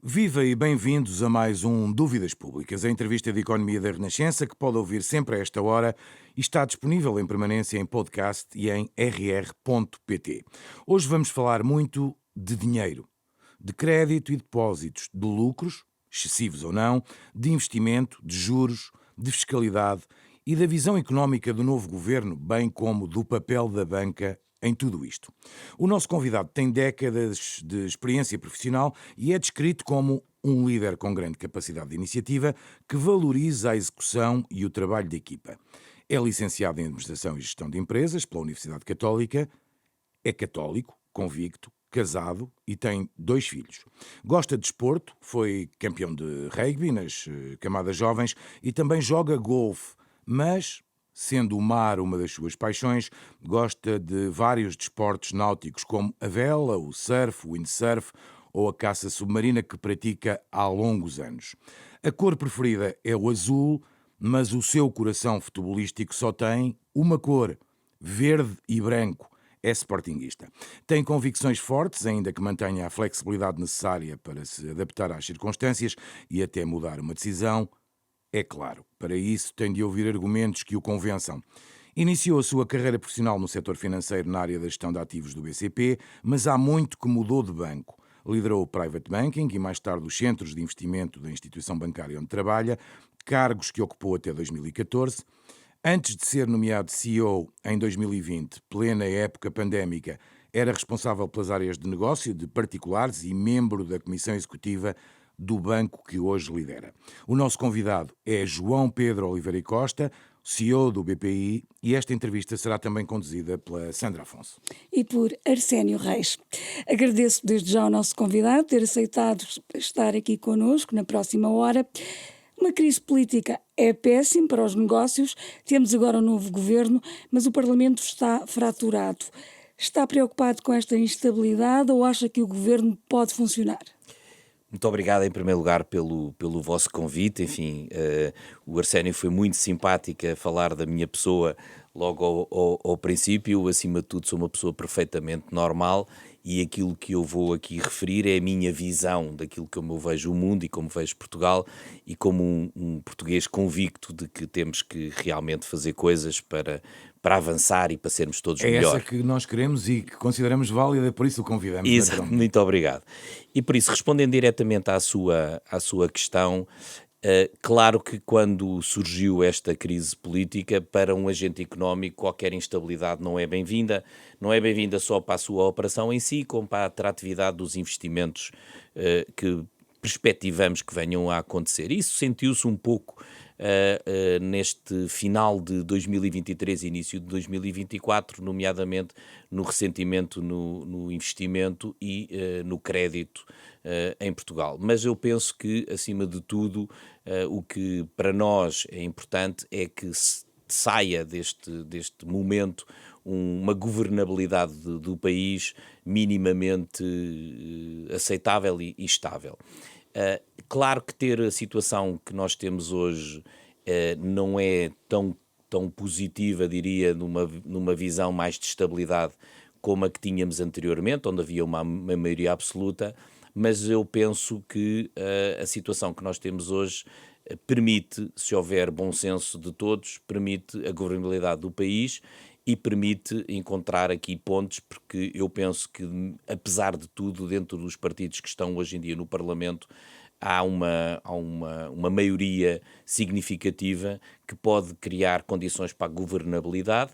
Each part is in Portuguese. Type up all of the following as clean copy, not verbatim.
Viva e bem-vindos a mais um Dúvidas Públicas, a entrevista de economia da Renascença que pode ouvir sempre a esta hora e está disponível em permanência em podcast e em rr.pt. Hoje vamos falar muito de dinheiro, de crédito e depósitos, de lucros, excessivos ou não, de investimento, de juros, de fiscalidade e da visão económica do novo governo, bem como do papel da banca em tudo isto. O nosso convidado tem décadas de experiência profissional e é descrito como um líder com grande capacidade de iniciativa que valoriza a execução e o trabalho de equipa. É licenciado em Administração e Gestão de Empresas pela Universidade Católica, é católico, convicto, casado e tem 2 filhos. Gosta de desporto, foi campeão de rugby nas camadas jovens e também joga golfe, mas, sendo o mar uma das suas paixões, gosta de vários desportos náuticos, como a vela, o surf, o windsurf ou a caça submarina que pratica há longos anos. A cor preferida é o azul, mas o seu coração futebolístico só tem uma cor, verde e branco. É sportinguista. Tem convicções fortes, ainda que mantenha a flexibilidade necessária para se adaptar às circunstâncias e até mudar uma decisão. É claro, para isso tem de ouvir argumentos que o convençam. Iniciou a sua carreira profissional no setor financeiro na área da gestão de ativos do BCP, mas há muito que mudou de banco. Liderou o Private Banking e mais tarde os centros de investimento da instituição bancária onde trabalha, cargos que ocupou até 2014. Antes de ser nomeado CEO em 2020, plena época pandémica, era responsável pelas áreas de negócio de particulares e membro da Comissão Executiva do banco que hoje lidera. O nosso convidado é João Pedro Oliveira e Costa, CEO do BPI, e esta entrevista será também conduzida pela Sandra Afonso. E por Arsénio Reis. Agradeço desde já ao nosso convidado ter aceitado estar aqui connosco na próxima hora. Uma crise política é péssimo para os negócios, temos agora um novo governo, mas o Parlamento está fraturado. Está preocupado com esta instabilidade ou acha que o governo pode funcionar? Muito obrigado em primeiro lugar pelo vosso convite. Enfim, o Arsénio foi muito simpático a falar da minha pessoa logo ao princípio. Acima de tudo, sou uma pessoa perfeitamente normal e aquilo que eu vou aqui referir é a minha visão daquilo como eu vejo o mundo e como vejo Portugal, e como um português convicto de que temos que realmente fazer coisas para avançar e para sermos todos É essa melhores. que nós queremos e que consideramos válida, por isso o convidamos. Exato, naturalmente. muito obrigado. E por isso, respondendo diretamente à sua questão, claro que quando surgiu esta crise política, para um agente económico, qualquer instabilidade não é bem-vinda só para a sua operação em si, como para a atratividade dos investimentos que perspectivamos que venham a acontecer. Isso sentiu-se um pouco neste final de 2023 e início de 2024, nomeadamente no ressentimento no investimento e no crédito em Portugal. Mas eu penso que, acima de tudo, o que para nós é importante é que saia deste momento uma governabilidade do país minimamente aceitável e estável. Claro que ter a situação que nós temos hoje não é tão positiva, diria, numa visão mais de estabilidade como a que tínhamos anteriormente, onde havia uma maioria absoluta, mas eu penso que a situação que nós temos hoje permite, se houver bom senso de todos, permite a governabilidade do país e permite encontrar aqui pontos, porque eu penso que, apesar de tudo, dentro dos partidos que estão hoje em dia no Parlamento, há uma maioria significativa que pode criar condições para a governabilidade.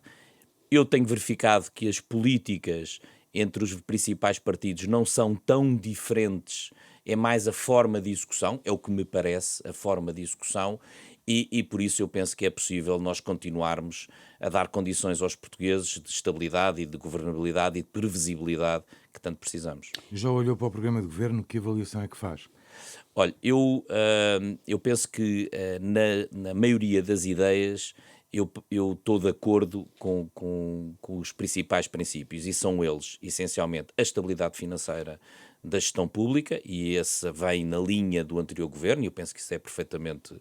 Eu tenho verificado que as políticas entre os principais partidos não são tão diferentes, é mais a forma de execução, é o que me parece, a forma de execução, e por isso eu penso que é possível nós continuarmos a dar condições aos portugueses de estabilidade e de governabilidade e de previsibilidade que tanto precisamos. Já olhou para o programa de governo, que avaliação é que faz? Olha, eu penso que na maioria das ideias eu estou de acordo com os principais princípios, e são eles, essencialmente, a estabilidade financeira da gestão pública, e esse vem na linha do anterior governo, e eu penso que isso é perfeitamente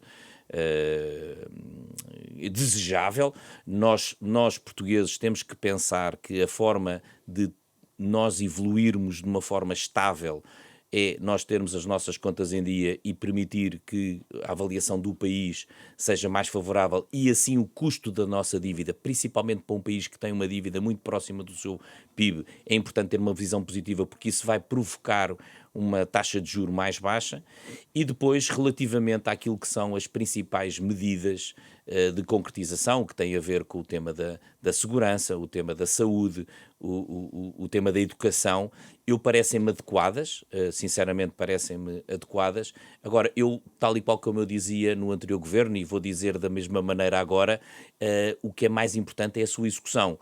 desejável. Nós, portugueses, temos que pensar que a forma de nós evoluirmos de uma forma estável é nós termos as nossas contas em dia e permitir que a avaliação do país seja mais favorável e assim o custo da nossa dívida, principalmente para um país que tem uma dívida muito próxima do seu PIB, é importante ter uma visão positiva porque isso vai provocar uma taxa de juro mais baixa. E depois, relativamente àquilo que são as principais medidas de concretização, que têm a ver com o tema da segurança, o tema da saúde, o tema da educação, parecem-me adequadas, sinceramente parecem-me adequadas. Agora, tal e qual como eu dizia no anterior governo, e vou dizer da mesma maneira agora, o que é mais importante é a sua execução.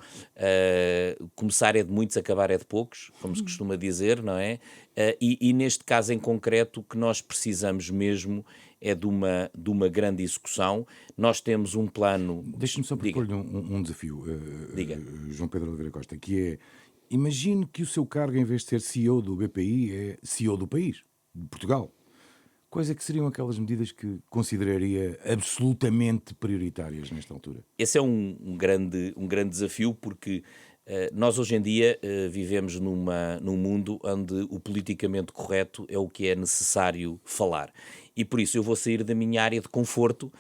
Começar é de muitos, acabar é de poucos, como se costuma dizer, não é? E neste caso em concreto, o que nós precisamos mesmo é de uma grande execução. Nós temos um plano... Deixe-me só propor-lhe um desafio, Diga. João Pedro Oliveira Costa, que é, imagine que o seu cargo, em vez de ser CEO do BPI, é CEO do país, de Portugal. Quais é que seriam aquelas medidas que consideraria absolutamente prioritárias nesta altura? Esse é um grande desafio, porque nós hoje em dia vivemos num mundo onde o politicamente correto é o que é necessário falar. E por isso eu vou sair da minha área de conforto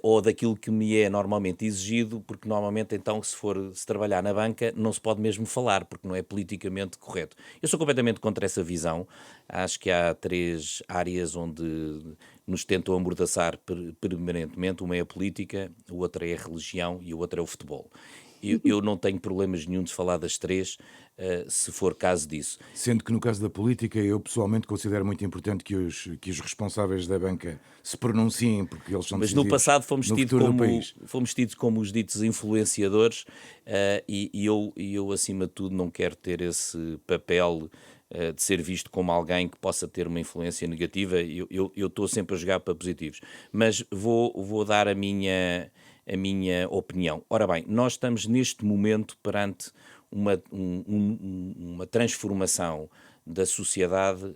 ou daquilo que me é normalmente exigido, porque normalmente então se trabalhar na banca não se pode mesmo falar, porque não é politicamente correto. Eu sou completamente contra essa visão. Acho que há 3 áreas onde nos tentam amordaçar permanentemente. Uma é a política, a outra é a religião e a outra é o futebol. Eu não tenho problemas nenhum de falar das 3, se for caso disso. Sendo que no caso da política, eu pessoalmente considero muito importante que os responsáveis da banca se pronunciem, porque eles são Mas no passado fomos tidos como os ditos influenciadores, e eu, acima de tudo, não quero ter esse papel de ser visto como alguém que possa ter uma influência negativa. Eu estou sempre a jogar para positivos. Mas vou dar a minha opinião. Ora bem, nós estamos neste momento perante uma transformação da sociedade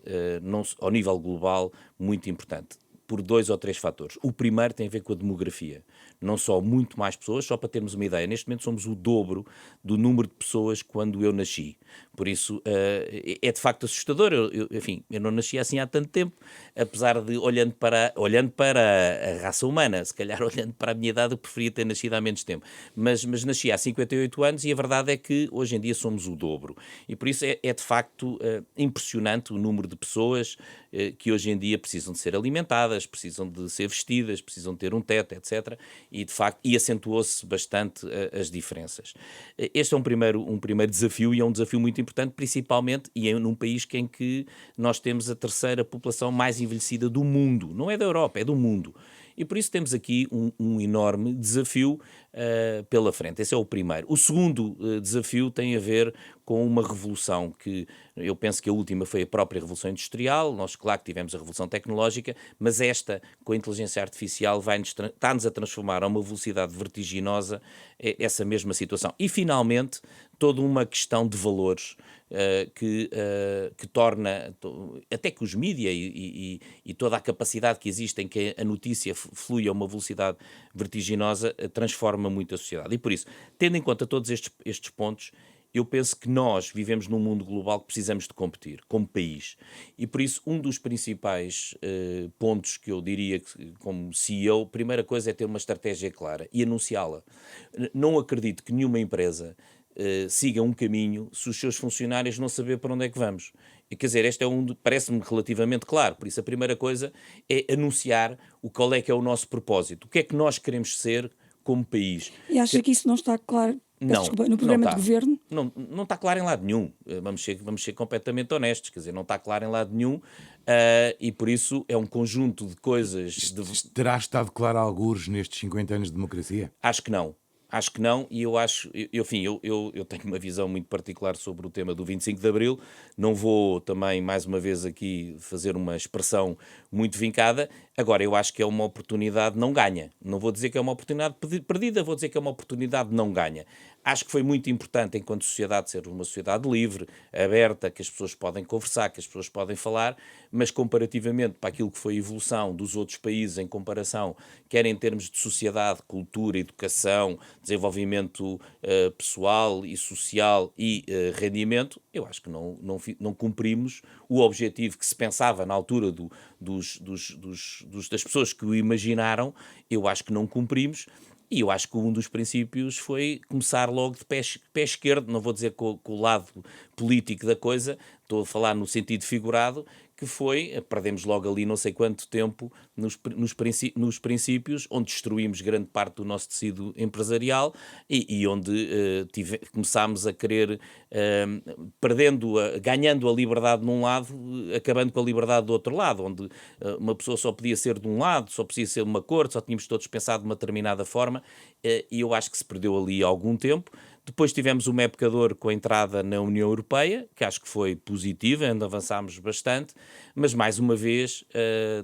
ao nível global muito importante, por 2 ou 3 fatores. O primeiro tem a ver com a demografia. Não só muito mais pessoas, só para termos uma ideia, neste momento somos o dobro do número de pessoas quando eu nasci. Por isso, é de facto assustador. Eu não nasci assim há tanto tempo, apesar de, olhando para a raça humana, se calhar olhando para a minha idade, eu preferia ter nascido há menos tempo. Mas nasci há 58 anos e a verdade é que hoje em dia somos o dobro. E por isso é de facto impressionante o número de pessoas que hoje em dia precisam de ser alimentadas, precisam de ser vestidas, precisam de ter um teto, etc. E de facto, acentuou-se bastante as diferenças. Este é um primeiro desafio, e é um desafio muito importante, principalmente num país em que nós temos a 3ª população mais envelhecida do mundo. Não é da Europa, é do mundo. E por isso temos aqui um enorme desafio pela frente. Esse é o primeiro. O segundo desafio tem a ver com uma revolução que eu penso que a última foi a própria Revolução Industrial. Nós, claro que tivemos a Revolução Tecnológica, mas esta, com a inteligência artificial, está-nos a transformar a uma velocidade vertiginosa essa mesma situação. E, finalmente, toda uma questão de valores que torna, até que os mídia e toda a capacidade que existe em que a notícia flui a uma velocidade vertiginosa, transforma muito a sociedade. E por isso, tendo em conta todos estes pontos, eu penso que nós vivemos num mundo global que precisamos de competir, como país. E por isso, um dos principais pontos que eu diria, como CEO, primeira coisa é ter uma estratégia clara e anunciá-la. Não acredito que nenhuma empresa siga um caminho se os seus funcionários não saberem para onde é que vamos. Quer dizer, este parece-me relativamente claro. Por isso, a primeira coisa é anunciar qual é que é o nosso propósito. O que é que nós queremos ser como país. E acha que isso não está claro? Desculpa, no programa de governo? Não está claro em lado nenhum. Vamos ser completamente honestos. Quer dizer, não está claro em lado nenhum, e por isso é um conjunto de coisas... Terá estado claro a algures nestes 50 anos de democracia? Acho que não. Acho que não, e eu acho, enfim, eu tenho uma visão muito particular sobre o tema do 25 de Abril. Não vou também, mais uma vez aqui, fazer uma expressão muito vincada. Agora, eu acho que é uma oportunidade não ganha. Não vou dizer que é uma oportunidade perdida, vou dizer que é uma oportunidade não ganha. Acho que foi muito importante, enquanto sociedade, ser uma sociedade livre, aberta, que as pessoas podem conversar, que as pessoas podem falar, mas comparativamente para aquilo que foi a evolução dos outros países em comparação, quer em termos de sociedade, cultura, educação, desenvolvimento pessoal e social e rendimento, eu acho que não cumprimos o objetivo que se pensava na altura das pessoas que o imaginaram, eu acho que não cumprimos. E eu acho que um dos princípios foi começar logo de pé esquerdo, não vou dizer com o lado político da coisa, estou a falar no sentido figurado, que foi, perdemos logo ali não sei quanto tempo nos princípios, onde destruímos grande parte do nosso tecido empresarial e onde começámos a querer, ganhando a liberdade num lado, acabando com a liberdade do outro lado, onde uma pessoa só podia ser de um lado, só podia ser de uma cor, só tínhamos todos pensado de uma determinada forma, e eu acho que se perdeu ali algum tempo. Depois tivemos uma época de ouro com a entrada na União Europeia, que acho que foi positiva, ainda avançámos bastante, mas mais uma vez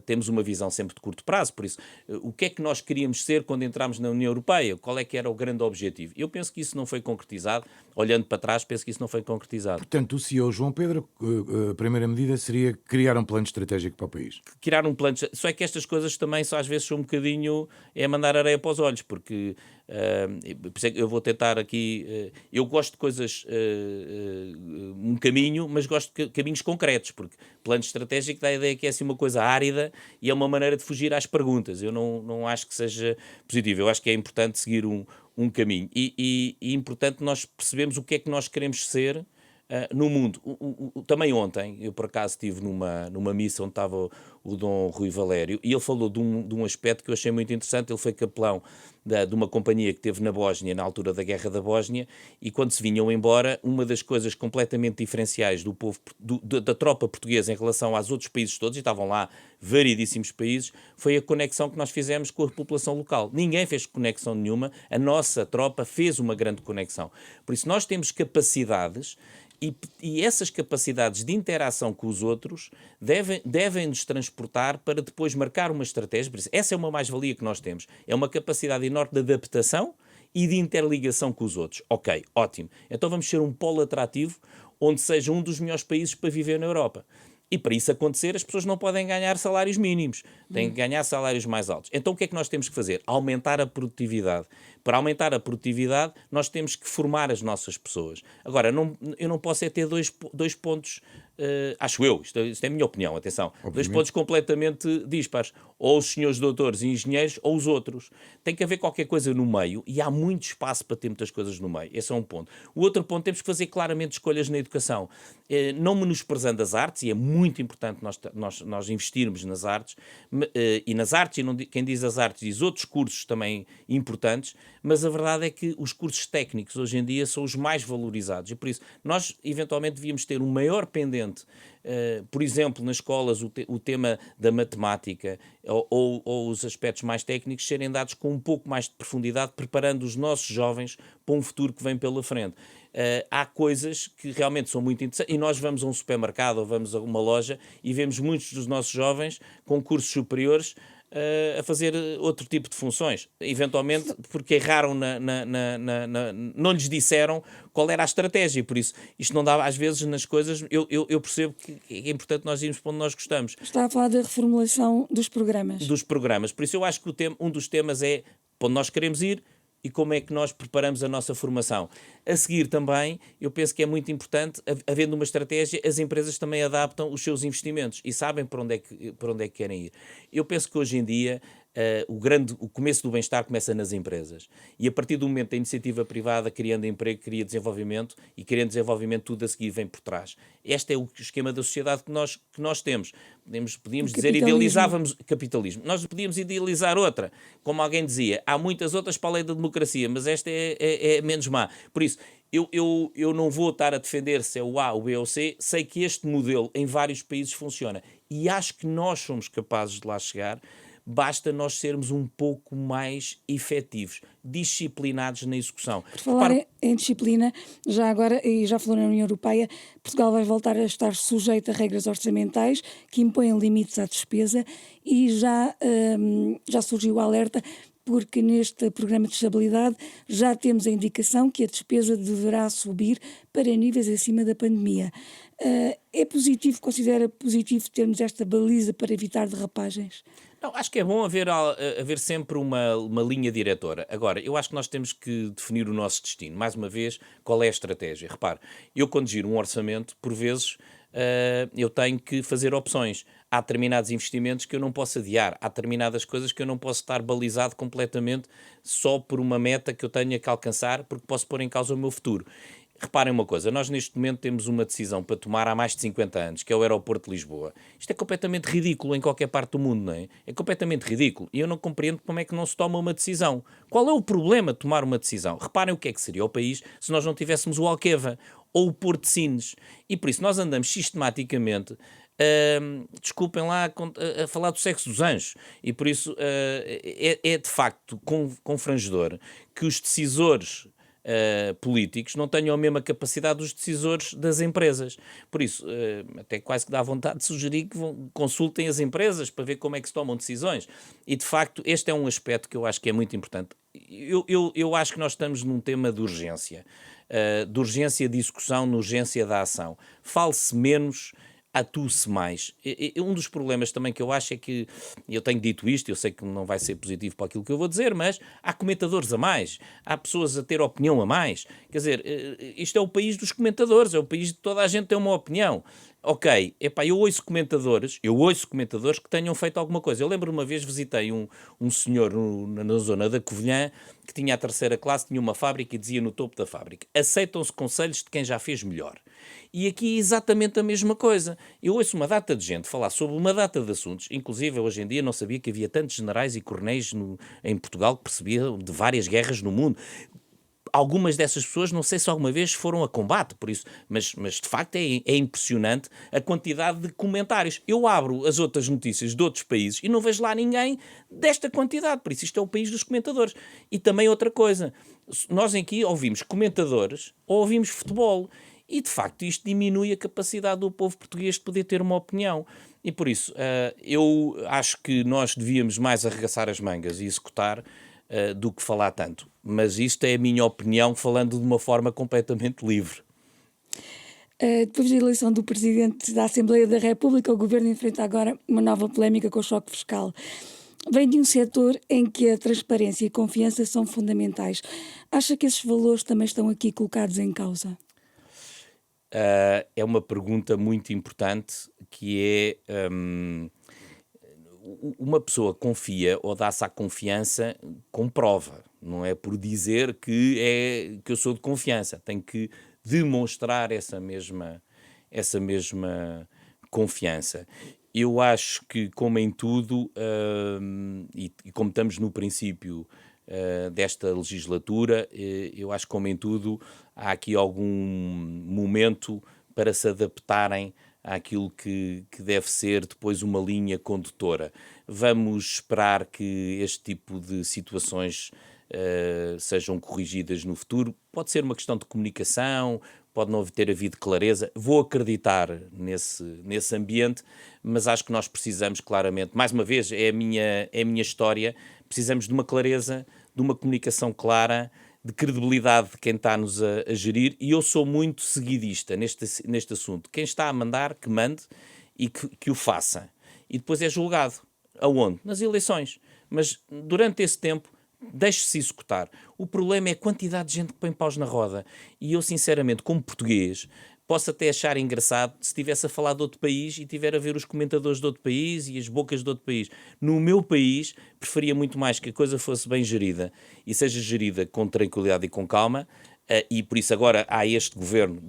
temos uma visão sempre de curto prazo, por isso, o que é que nós queríamos ser quando entramos na União Europeia? Qual é que era o grande objetivo? Eu penso que isso não foi concretizado, olhando para trás, penso que isso não foi concretizado. Portanto, o CEO João Pedro, a primeira medida seria criar um plano estratégico para o país. Criar um plano, só é que estas coisas também só às vezes são um bocadinho, mandar areia para os olhos, porque por isso é que eu vou tentar aqui, eu gosto de coisas, um caminho, mas gosto de caminhos concretos, porque plano estratégico dá a ideia que é assim uma coisa árida e é uma maneira de fugir às perguntas. Eu não acho que seja positivo, eu acho que é importante seguir um caminho e importante nós percebermos o que é que nós queremos ser no mundo. Também ontem, eu por acaso estive numa missa onde estava o Dom Rui Valério e ele falou de um aspecto que eu achei muito interessante. Ele foi capelão de uma companhia que teve na Bósnia, na altura da Guerra da Bósnia, e quando se vinham embora, uma das coisas completamente diferenciais do povo, da tropa portuguesa em relação aos outros países todos, e estavam lá variedíssimos países, foi a conexão que nós fizemos com a população local. Ninguém fez conexão nenhuma, a nossa tropa fez uma grande conexão. Por isso nós temos capacidades e essas capacidades de interação com os outros devem nos transportar para depois marcar uma estratégia. Por isso, essa é uma mais-valia que nós temos. É uma capacidade enorme de adaptação e de interligação com os outros. Ok, ótimo. Então vamos ser um polo atrativo onde seja um dos melhores países para viver na Europa. E para isso acontecer, as pessoas não podem ganhar salários mínimos, têm que ganhar salários mais altos. Então o que é que nós temos que fazer? Aumentar a produtividade. Para aumentar a produtividade, nós temos que formar as nossas pessoas. Agora, eu não posso ter dois pontos, acho eu, isto é a minha opinião, atenção, obviamente. Dois pontos completamente dispares. Ou os senhores doutores e engenheiros, ou os outros. Tem que haver qualquer coisa no meio, e há muito espaço para ter muitas coisas no meio. Esse é um ponto. O outro ponto, temos que fazer claramente escolhas na educação. Não menosprezando as artes, e é muito importante nós investirmos nas artes, e nas artes, e não, quem diz as artes diz outros cursos também importantes, mas a verdade é que os cursos técnicos hoje em dia são os mais valorizados e por isso nós eventualmente devíamos ter um maior pendente, por exemplo, nas escolas o tema da matemática ou os aspectos mais técnicos serem dados com um pouco mais de profundidade, preparando os nossos jovens para um futuro que vem pela frente. Há coisas que realmente são muito interessantes e nós vamos a um supermercado ou vamos a uma loja e vemos muitos dos nossos jovens com cursos superiores a fazer outro tipo de funções, eventualmente porque erraram, não lhes disseram qual era a estratégia, por isso isto não dá, às vezes nas coisas, eu percebo que é importante nós irmos para onde nós gostamos. Está a falar da reformulação dos programas. Dos programas, por isso eu acho que um dos temas é para onde nós queremos ir e como é que nós preparamos a nossa formação. A seguir também, eu penso que é muito importante, havendo uma estratégia, as empresas também adaptam os seus investimentos e sabem para onde é que querem ir. Eu penso que hoje em dia o começo do bem-estar começa nas empresas. E a partir do momento da iniciativa privada, criando emprego, cria desenvolvimento, e criando desenvolvimento, tudo a seguir vem por trás. Este é o esquema da sociedade que nós temos. Podíamos dizer, idealizávamos capitalismo. Nós podíamos idealizar outra. Como alguém dizia, há muitas outras para a lei da democracia, mas esta é menos má. Por isso, eu não vou estar a defender se é o A, o B ou o C, sei que este modelo em vários países funciona. E acho que nós somos capazes de lá chegar. Basta nós sermos um pouco mais efetivos, disciplinados na execução. Por falar em disciplina, já agora, e já falou na União Europeia, Portugal vai voltar a estar sujeito a regras orçamentais que impõem limites à despesa e já surgiu o alerta porque neste programa de estabilidade já temos a indicação que a despesa deverá subir para níveis acima da pandemia. É positivo, considera positivo termos esta baliza para evitar derrapagens? Não, acho que é bom haver sempre uma linha diretora. Agora, eu acho que nós temos que definir o nosso destino. Mais uma vez, qual é a estratégia? Repare, eu quando giro um orçamento, por vezes, eu tenho que fazer opções. Há determinados investimentos que eu não posso adiar, há determinadas coisas que eu não posso estar balizado completamente só por uma meta que eu tenha que alcançar, porque posso pôr em causa o meu futuro. Reparem uma coisa, nós neste momento temos uma decisão para tomar há mais de 50 anos, que é o aeroporto de Lisboa. Isto é completamente ridículo em qualquer parte do mundo, não é? É completamente ridículo. E eu não compreendo como é que não se toma uma decisão. Qual é o problema de tomar uma decisão? Reparem o que é que seria o país se nós não tivéssemos o Alqueva ou o Porto de Sines. E por isso nós andamos sistematicamente desculpem lá, a falar do sexo dos anjos. E por isso é de facto confrangedor que os decisores políticos não tenham a mesma capacidade dos decisores das empresas. Por isso, até quase que dá vontade de sugerir que consultem as empresas para ver como é que se tomam decisões. E, de facto, este é um aspecto que eu acho que é muito importante. Eu acho que nós estamos num tema de urgência de execução, na urgência da ação. Fale-se menos, atue-se mais. Um dos problemas também que eu acho é que, eu tenho dito isto, eu sei que não vai ser positivo para aquilo que eu vou dizer, mas há comentadores a mais, há pessoas a ter opinião a mais. Quer dizer, isto é o país dos comentadores, é o país de toda a gente ter uma opinião. Ok, epá, eu ouço comentadores que tenham feito alguma coisa. Eu lembro uma vez visitei um senhor na zona da Covilhã que tinha a terceira classe, tinha uma fábrica e dizia no topo da fábrica: aceitam-se conselhos de quem já fez melhor. E aqui é exatamente a mesma coisa. Eu ouço uma data de gente falar sobre uma data de assuntos, inclusive hoje em dia não sabia que havia tantos generais e coronéis em Portugal que percebiam de várias guerras no mundo. Algumas dessas pessoas não sei se alguma vez foram a combate, por isso, mas de facto é impressionante a quantidade de comentários. Eu abro as outras notícias de outros países e não vejo lá ninguém desta quantidade, por isso isto é o país dos comentadores. E também outra coisa, nós aqui ouvimos comentadores ou ouvimos futebol. E, de facto, isto diminui a capacidade do povo português de poder ter uma opinião. E, por isso, eu acho que nós devíamos mais arregaçar as mangas e executar do que falar tanto. Mas isto é a minha opinião, falando de uma forma completamente livre. Depois da eleição do Presidente da Assembleia da República, o Governo enfrenta agora uma nova polémica com o choque fiscal. Vem de um setor em que a transparência e a confiança são fundamentais. Acha que esses valores também estão aqui colocados em causa? É uma pergunta muito importante, que é uma pessoa confia ou dá-se à confiança com prova, não é por dizer que eu sou de confiança, tem que demonstrar essa mesma confiança. Eu acho que, como em tudo, e como estamos no princípio desta legislatura, eu acho que, como em tudo, há aqui algum momento para se adaptarem àquilo que deve ser depois uma linha condutora. Vamos esperar que este tipo de situações sejam corrigidas no futuro. Pode ser uma questão de comunicação, pode não ter havido clareza. Vou acreditar nesse ambiente, mas acho que nós precisamos claramente, mais uma vez, é a minha história, precisamos de uma clareza, de uma comunicação clara, de credibilidade de quem está-nos a gerir, e eu sou muito seguidista neste assunto. Quem está a mandar, que mande e que o faça. E depois é julgado. Aonde? Nas eleições. Mas durante esse tempo, deixe-se executar. O problema é a quantidade de gente que põe paus na roda. E eu, sinceramente, como português, posso até achar engraçado se estivesse a falar de outro país e tiver a ver os comentadores de outro país e as bocas de outro país. No meu país, preferia muito mais que a coisa fosse bem gerida e seja gerida com tranquilidade e com calma. E por isso agora há este governo,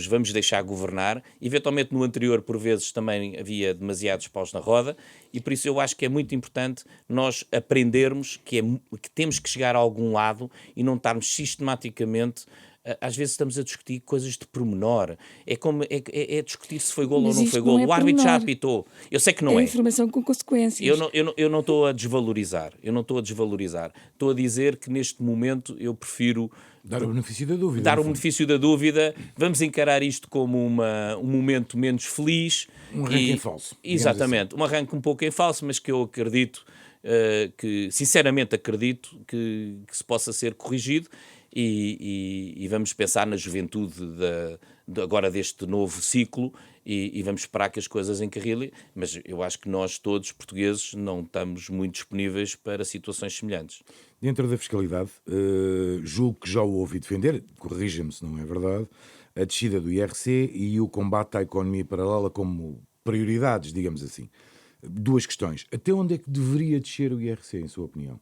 vamos deixar governar. Eventualmente no anterior, por vezes, também havia demasiados paus na roda, e por isso eu acho que é muito importante nós aprendermos que temos que chegar a algum lado e não estarmos sistematicamente. Às vezes estamos a discutir coisas de pormenor. É discutir se foi golo ou não foi golo. O árbitro já apitou. Eu sei que não é. É informação com consequências. Eu não estou a desvalorizar. Estou a dizer que neste momento eu prefiro Dar o benefício da dúvida. Dar o benefício da dúvida, vamos encarar isto como um momento menos feliz. Um arranque em falso. Exatamente, um arranque um pouco em falso, mas que eu acredito, sinceramente acredito que se possa ser corrigido e vamos pensar na juventude agora deste novo ciclo e vamos esperar que as coisas encarrilhem, mas eu acho que nós todos, portugueses, não estamos muito disponíveis para situações semelhantes. Dentro da fiscalidade, julgo que já o ouvi defender, corrija-me se não é verdade, a descida do IRC e o combate à economia paralela como prioridades, digamos assim. Duas questões. Até onde é que deveria descer o IRC, em sua opinião?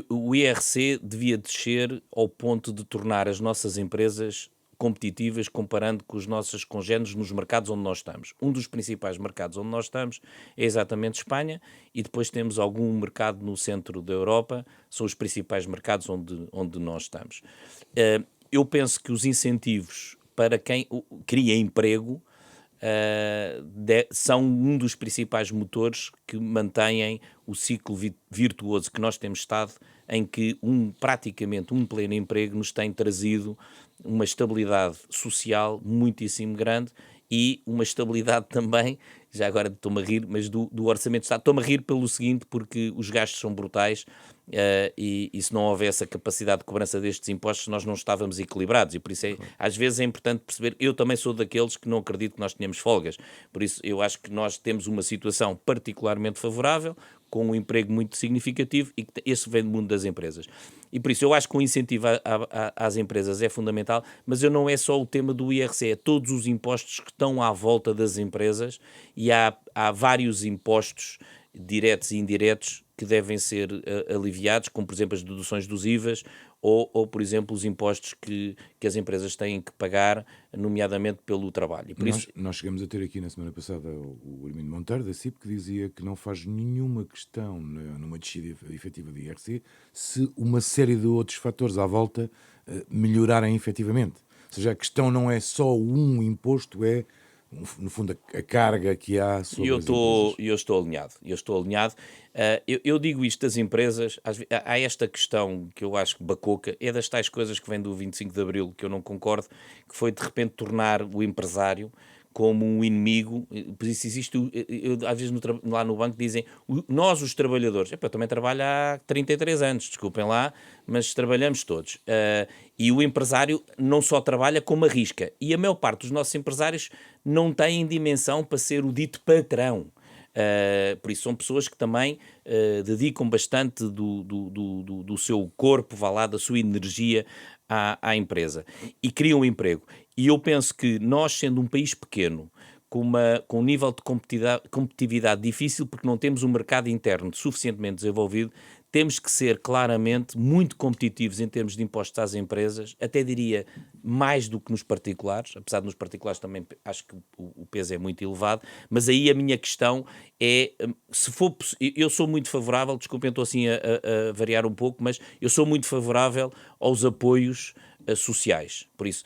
O IRC devia descer ao ponto de tornar as nossas empresas competitivas comparando com os nossos congéneres nos mercados onde nós estamos. Um dos principais mercados onde nós estamos é exatamente Espanha e depois temos algum mercado no centro da Europa, são os principais mercados onde nós estamos. Eu penso que os incentivos para quem cria emprego são um dos principais motores que mantêm o ciclo virtuoso que nós temos estado, em que praticamente um pleno emprego nos tem trazido uma estabilidade social muitíssimo grande e uma estabilidade também, já agora estou-me a rir, mas do Orçamento de Estado. Estou-me a rir pelo seguinte, porque os gastos são brutais e se não houvesse a capacidade de cobrança destes impostos, nós não estávamos equilibrados e por isso às vezes é importante perceber, eu também sou daqueles que não acredito que nós tenhamos folgas, por isso eu acho que nós temos uma situação particularmente favorável, com um emprego muito significativo e que esse vem do mundo das empresas. E por isso eu acho que o incentivo às empresas é fundamental, mas não é só o tema do IRC, é todos os impostos que estão à volta das empresas e há vários impostos diretos e indiretos que devem ser aliviados, como por exemplo as deduções dos IVAs ou por exemplo os impostos que as empresas têm que pagar, nomeadamente pelo trabalho. E por nós chegamos a ter aqui na semana passada o Armindo Monteiro da CIP, que dizia que não faz nenhuma questão numa descida efetiva do IRC se uma série de outros fatores à volta melhorarem efetivamente. Ou seja, a questão não é só um imposto, é no fundo a carga que há sobre as empresas. Eu estou alinhado. Eu digo isto das empresas, há esta questão que eu acho bacoca, é das tais coisas que vêm do 25 de Abril, que eu não concordo, que foi de repente tornar o empresário como um inimigo. Por isso existe, às vezes lá no banco dizem, nós os trabalhadores, eu também trabalho há 33 anos, desculpem lá, mas trabalhamos todos. E o empresário não só trabalha como arrisca. E a maior parte dos nossos empresários não têm dimensão para ser o dito patrão. Por isso são pessoas que também dedicam bastante do seu corpo, da sua energia à empresa e criam um emprego. E eu penso que nós, sendo um país pequeno, com um nível de competitividade difícil, porque não temos um mercado interno suficientemente desenvolvido, temos que ser claramente muito competitivos em termos de impostos às empresas, até diria mais do que nos particulares, apesar de nos particulares também acho que o peso é muito elevado, mas aí a minha questão é, se for eu sou muito favorável, desculpem, estou assim a variar um pouco, mas eu sou muito favorável aos apoios sociais. Por isso,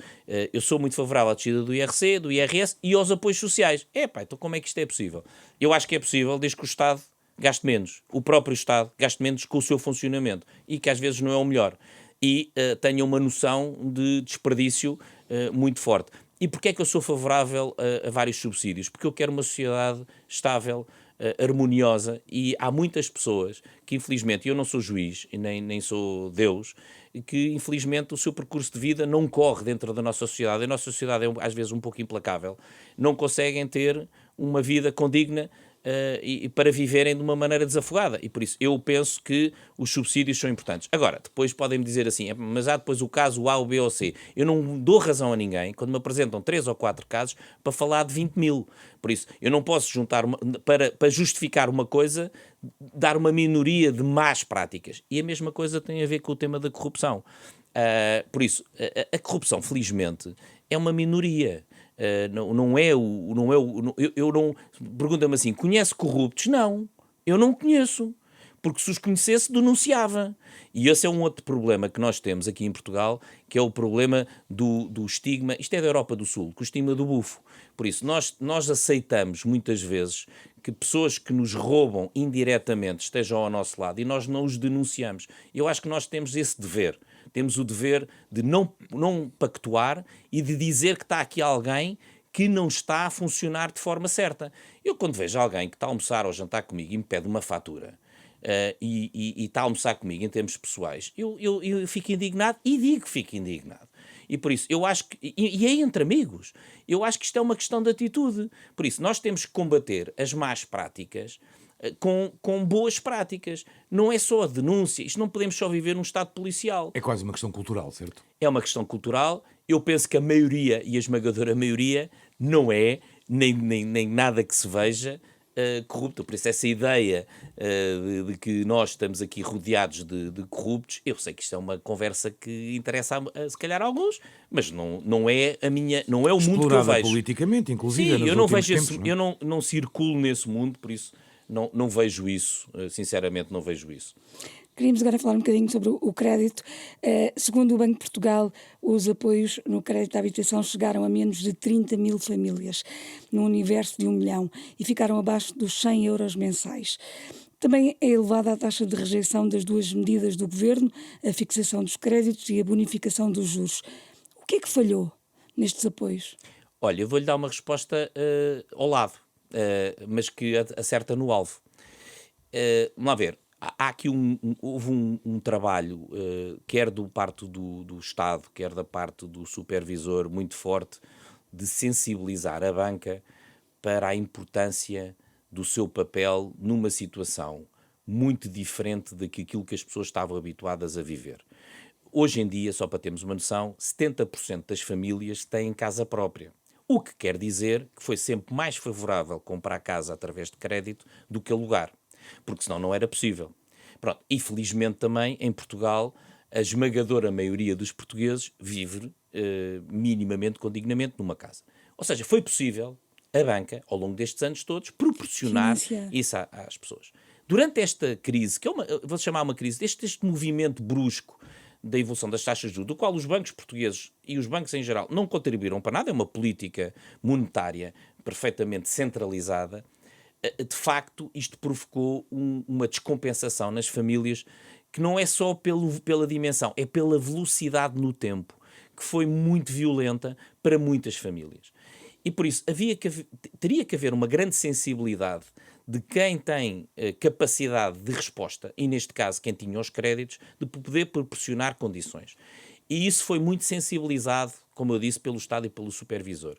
eu sou muito favorável à descida do IRC, do IRS e aos apoios sociais. Então como é que isto é possível? Eu acho que é possível desde que o Estado gaste menos, o próprio Estado gaste menos com o seu funcionamento e que às vezes não é o melhor e tenha uma noção de desperdício muito forte. E porquê é que eu sou favorável a vários subsídios? Porque eu quero uma sociedade estável, harmoniosa, e há muitas pessoas que infelizmente, eu não sou juiz e nem sou Deus, que infelizmente o seu percurso de vida não corre dentro da nossa sociedade. A nossa sociedade é às vezes um pouco implacável. Não conseguem ter uma vida condigna e para viverem de uma maneira desafogada. E por isso eu penso que os subsídios são importantes. Agora, depois podem-me dizer assim, mas há depois o caso A, o B ou C. Eu não dou razão a ninguém quando me apresentam 3 ou 4 casos para falar de 20 mil. Por isso, eu não posso juntar, para justificar uma coisa, dar uma minoria de más práticas. E a mesma coisa tem a ver com o tema da corrupção. Por isso, a corrupção, felizmente, é uma minoria. Pergunta-me assim, conhece corruptos? Não, eu não conheço, porque se os conhecesse denunciava. E esse é um outro problema que nós temos aqui em Portugal, que é o problema do estigma, isto é da Europa do Sul, com o estigma do bufo. Por isso, nós aceitamos muitas vezes que pessoas que nos roubam indiretamente estejam ao nosso lado e nós não os denunciamos. Eu acho que nós temos esse dever. temos o dever de não pactuar e de dizer que está aqui alguém que não está a funcionar de forma certa. Eu, quando vejo alguém que está a almoçar ou jantar comigo e me pede uma fatura, e está a almoçar comigo em termos pessoais, eu fico indignado e digo que fico indignado. E por isso, eu acho que, e é entre amigos, eu acho que isto é uma questão de atitude. Por isso, nós temos que combater as más práticas com boas práticas. Não é só a denúncia, isto não podemos só viver num Estado policial. É quase uma questão cultural, certo? É uma questão cultural. Eu penso que a maioria, e a esmagadora maioria, não é, nem nada que se veja, corrupto. Por isso, essa ideia de que nós estamos aqui rodeados de corruptos, eu sei que isto é uma conversa que interessa se calhar a alguns, mas não é a minha, não é o mundo que eu vejo. Politicamente, inclusive. Sim, eu não vejo tempos, eu não circulo nesse mundo, por isso não vejo isso, sinceramente não vejo isso. Queríamos agora falar um bocadinho sobre o crédito. Segundo o Banco de Portugal, os apoios no crédito à habitação chegaram a menos de 30 mil famílias, num universo de 1 milhão, e ficaram abaixo dos 100 euros mensais. Também é elevada a taxa de rejeição das duas medidas do Governo, a fixação dos créditos e a bonificação dos juros. O que é que falhou nestes apoios? Olha, eu vou-lhe dar uma resposta ao lado, mas que acerta no alvo. Vamos lá ver. Há aqui houve um trabalho, quer do parte do Estado, quer da parte do supervisor, muito forte, de sensibilizar a banca para a importância do seu papel numa situação muito diferente daquilo que as pessoas estavam habituadas a viver. Hoje em dia, só para termos uma noção, 70% das famílias têm casa própria. O que quer dizer que foi sempre mais favorável comprar casa através de crédito do que alugar, porque senão não era possível. Pronto. E felizmente também, em Portugal, a esmagadora maioria dos portugueses vive minimamente com dignamente numa casa. Ou seja, foi possível a banca, ao longo destes anos todos, proporcionar isso às pessoas. Durante esta crise, que vou chamar uma crise, este movimento brusco da evolução das taxas de juros, do qual os bancos portugueses e os bancos em geral não contribuíram para nada, é uma política monetária perfeitamente centralizada. De facto, isto provocou uma descompensação nas famílias que não é só pela dimensão, é pela velocidade no tempo, que foi muito violenta para muitas famílias. E por isso teria que haver uma grande sensibilidade de quem tem capacidade de resposta, e neste caso quem tinha os créditos, de poder proporcionar condições. E isso foi muito sensibilizado, como eu disse, pelo Estado e pelo supervisor.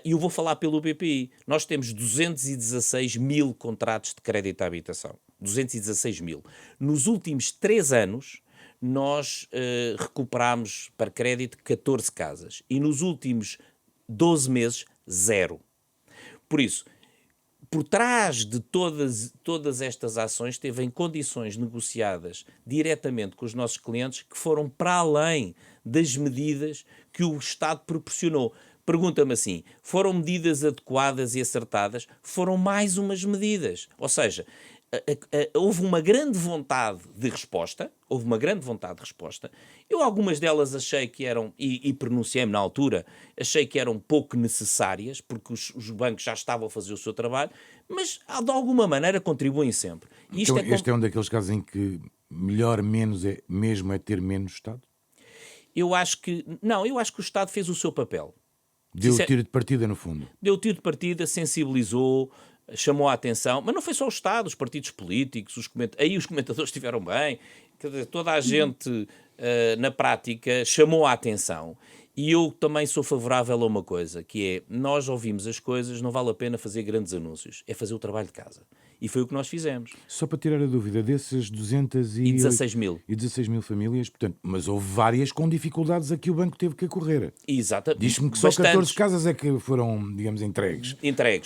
E eu vou falar pelo BPI. Nós temos 216 mil contratos de crédito à habitação. 216 mil. Nos últimos 3 anos, nós recuperámos para crédito 14 casas. E nos últimos 12 meses, 0. Por isso, por trás de todas estas ações, teve em condições negociadas diretamente com os nossos clientes que foram para além das medidas que o Estado proporcionou. Pergunta-me assim, foram medidas adequadas e acertadas? Foram mais umas medidas. Ou seja, houve uma grande vontade de resposta, Eu algumas delas achei que eram, e pronunciei-me na altura, achei que eram pouco necessárias, porque os bancos já estavam a fazer o seu trabalho, mas de alguma maneira contribuem sempre. Então, este é um daqueles casos em que melhor menos é ter menos Estado? Eu acho que o Estado fez o seu papel. Deu o tiro de partida, no fundo. Deu o tiro de partida, sensibilizou, chamou a atenção, mas não foi só o Estado, os partidos políticos, aí os comentadores estiveram bem, quer dizer, toda a gente na prática chamou a atenção. E eu também sou favorável a uma coisa, que é, nós ouvimos as coisas, não vale a pena fazer grandes anúncios, é fazer o trabalho de casa. E foi o que nós fizemos. Só para tirar a dúvida, desses 216 mil. E 16 mil famílias, portanto, mas houve várias com dificuldades a que o banco teve que acorrer. Exatamente. Diz-me que só 14 casas é que foram, digamos, entregues.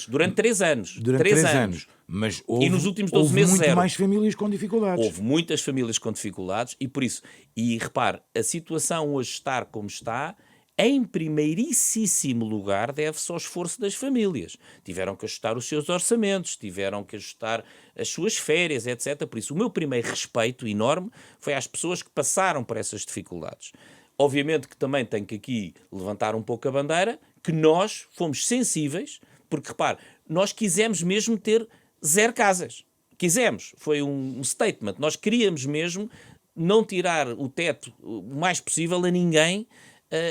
Durante 3 anos. Durante 3 anos. Mas e nos últimos 12 meses, muito mais famílias com dificuldades. Houve muitas famílias com dificuldades e por isso, e repare, a situação hoje estar como está, em primeiríssimo lugar, deve-se ao esforço das famílias. Tiveram que ajustar os seus orçamentos, tiveram que ajustar as suas férias, etc. Por isso, o meu primeiro respeito enorme foi às pessoas que passaram por essas dificuldades. Obviamente que também tenho que aqui levantar um pouco a bandeira, que nós fomos sensíveis, porque, repare, nós quisemos mesmo ter 0 casas. Quisemos. Foi um statement. Nós queríamos mesmo não tirar o teto o mais possível a ninguém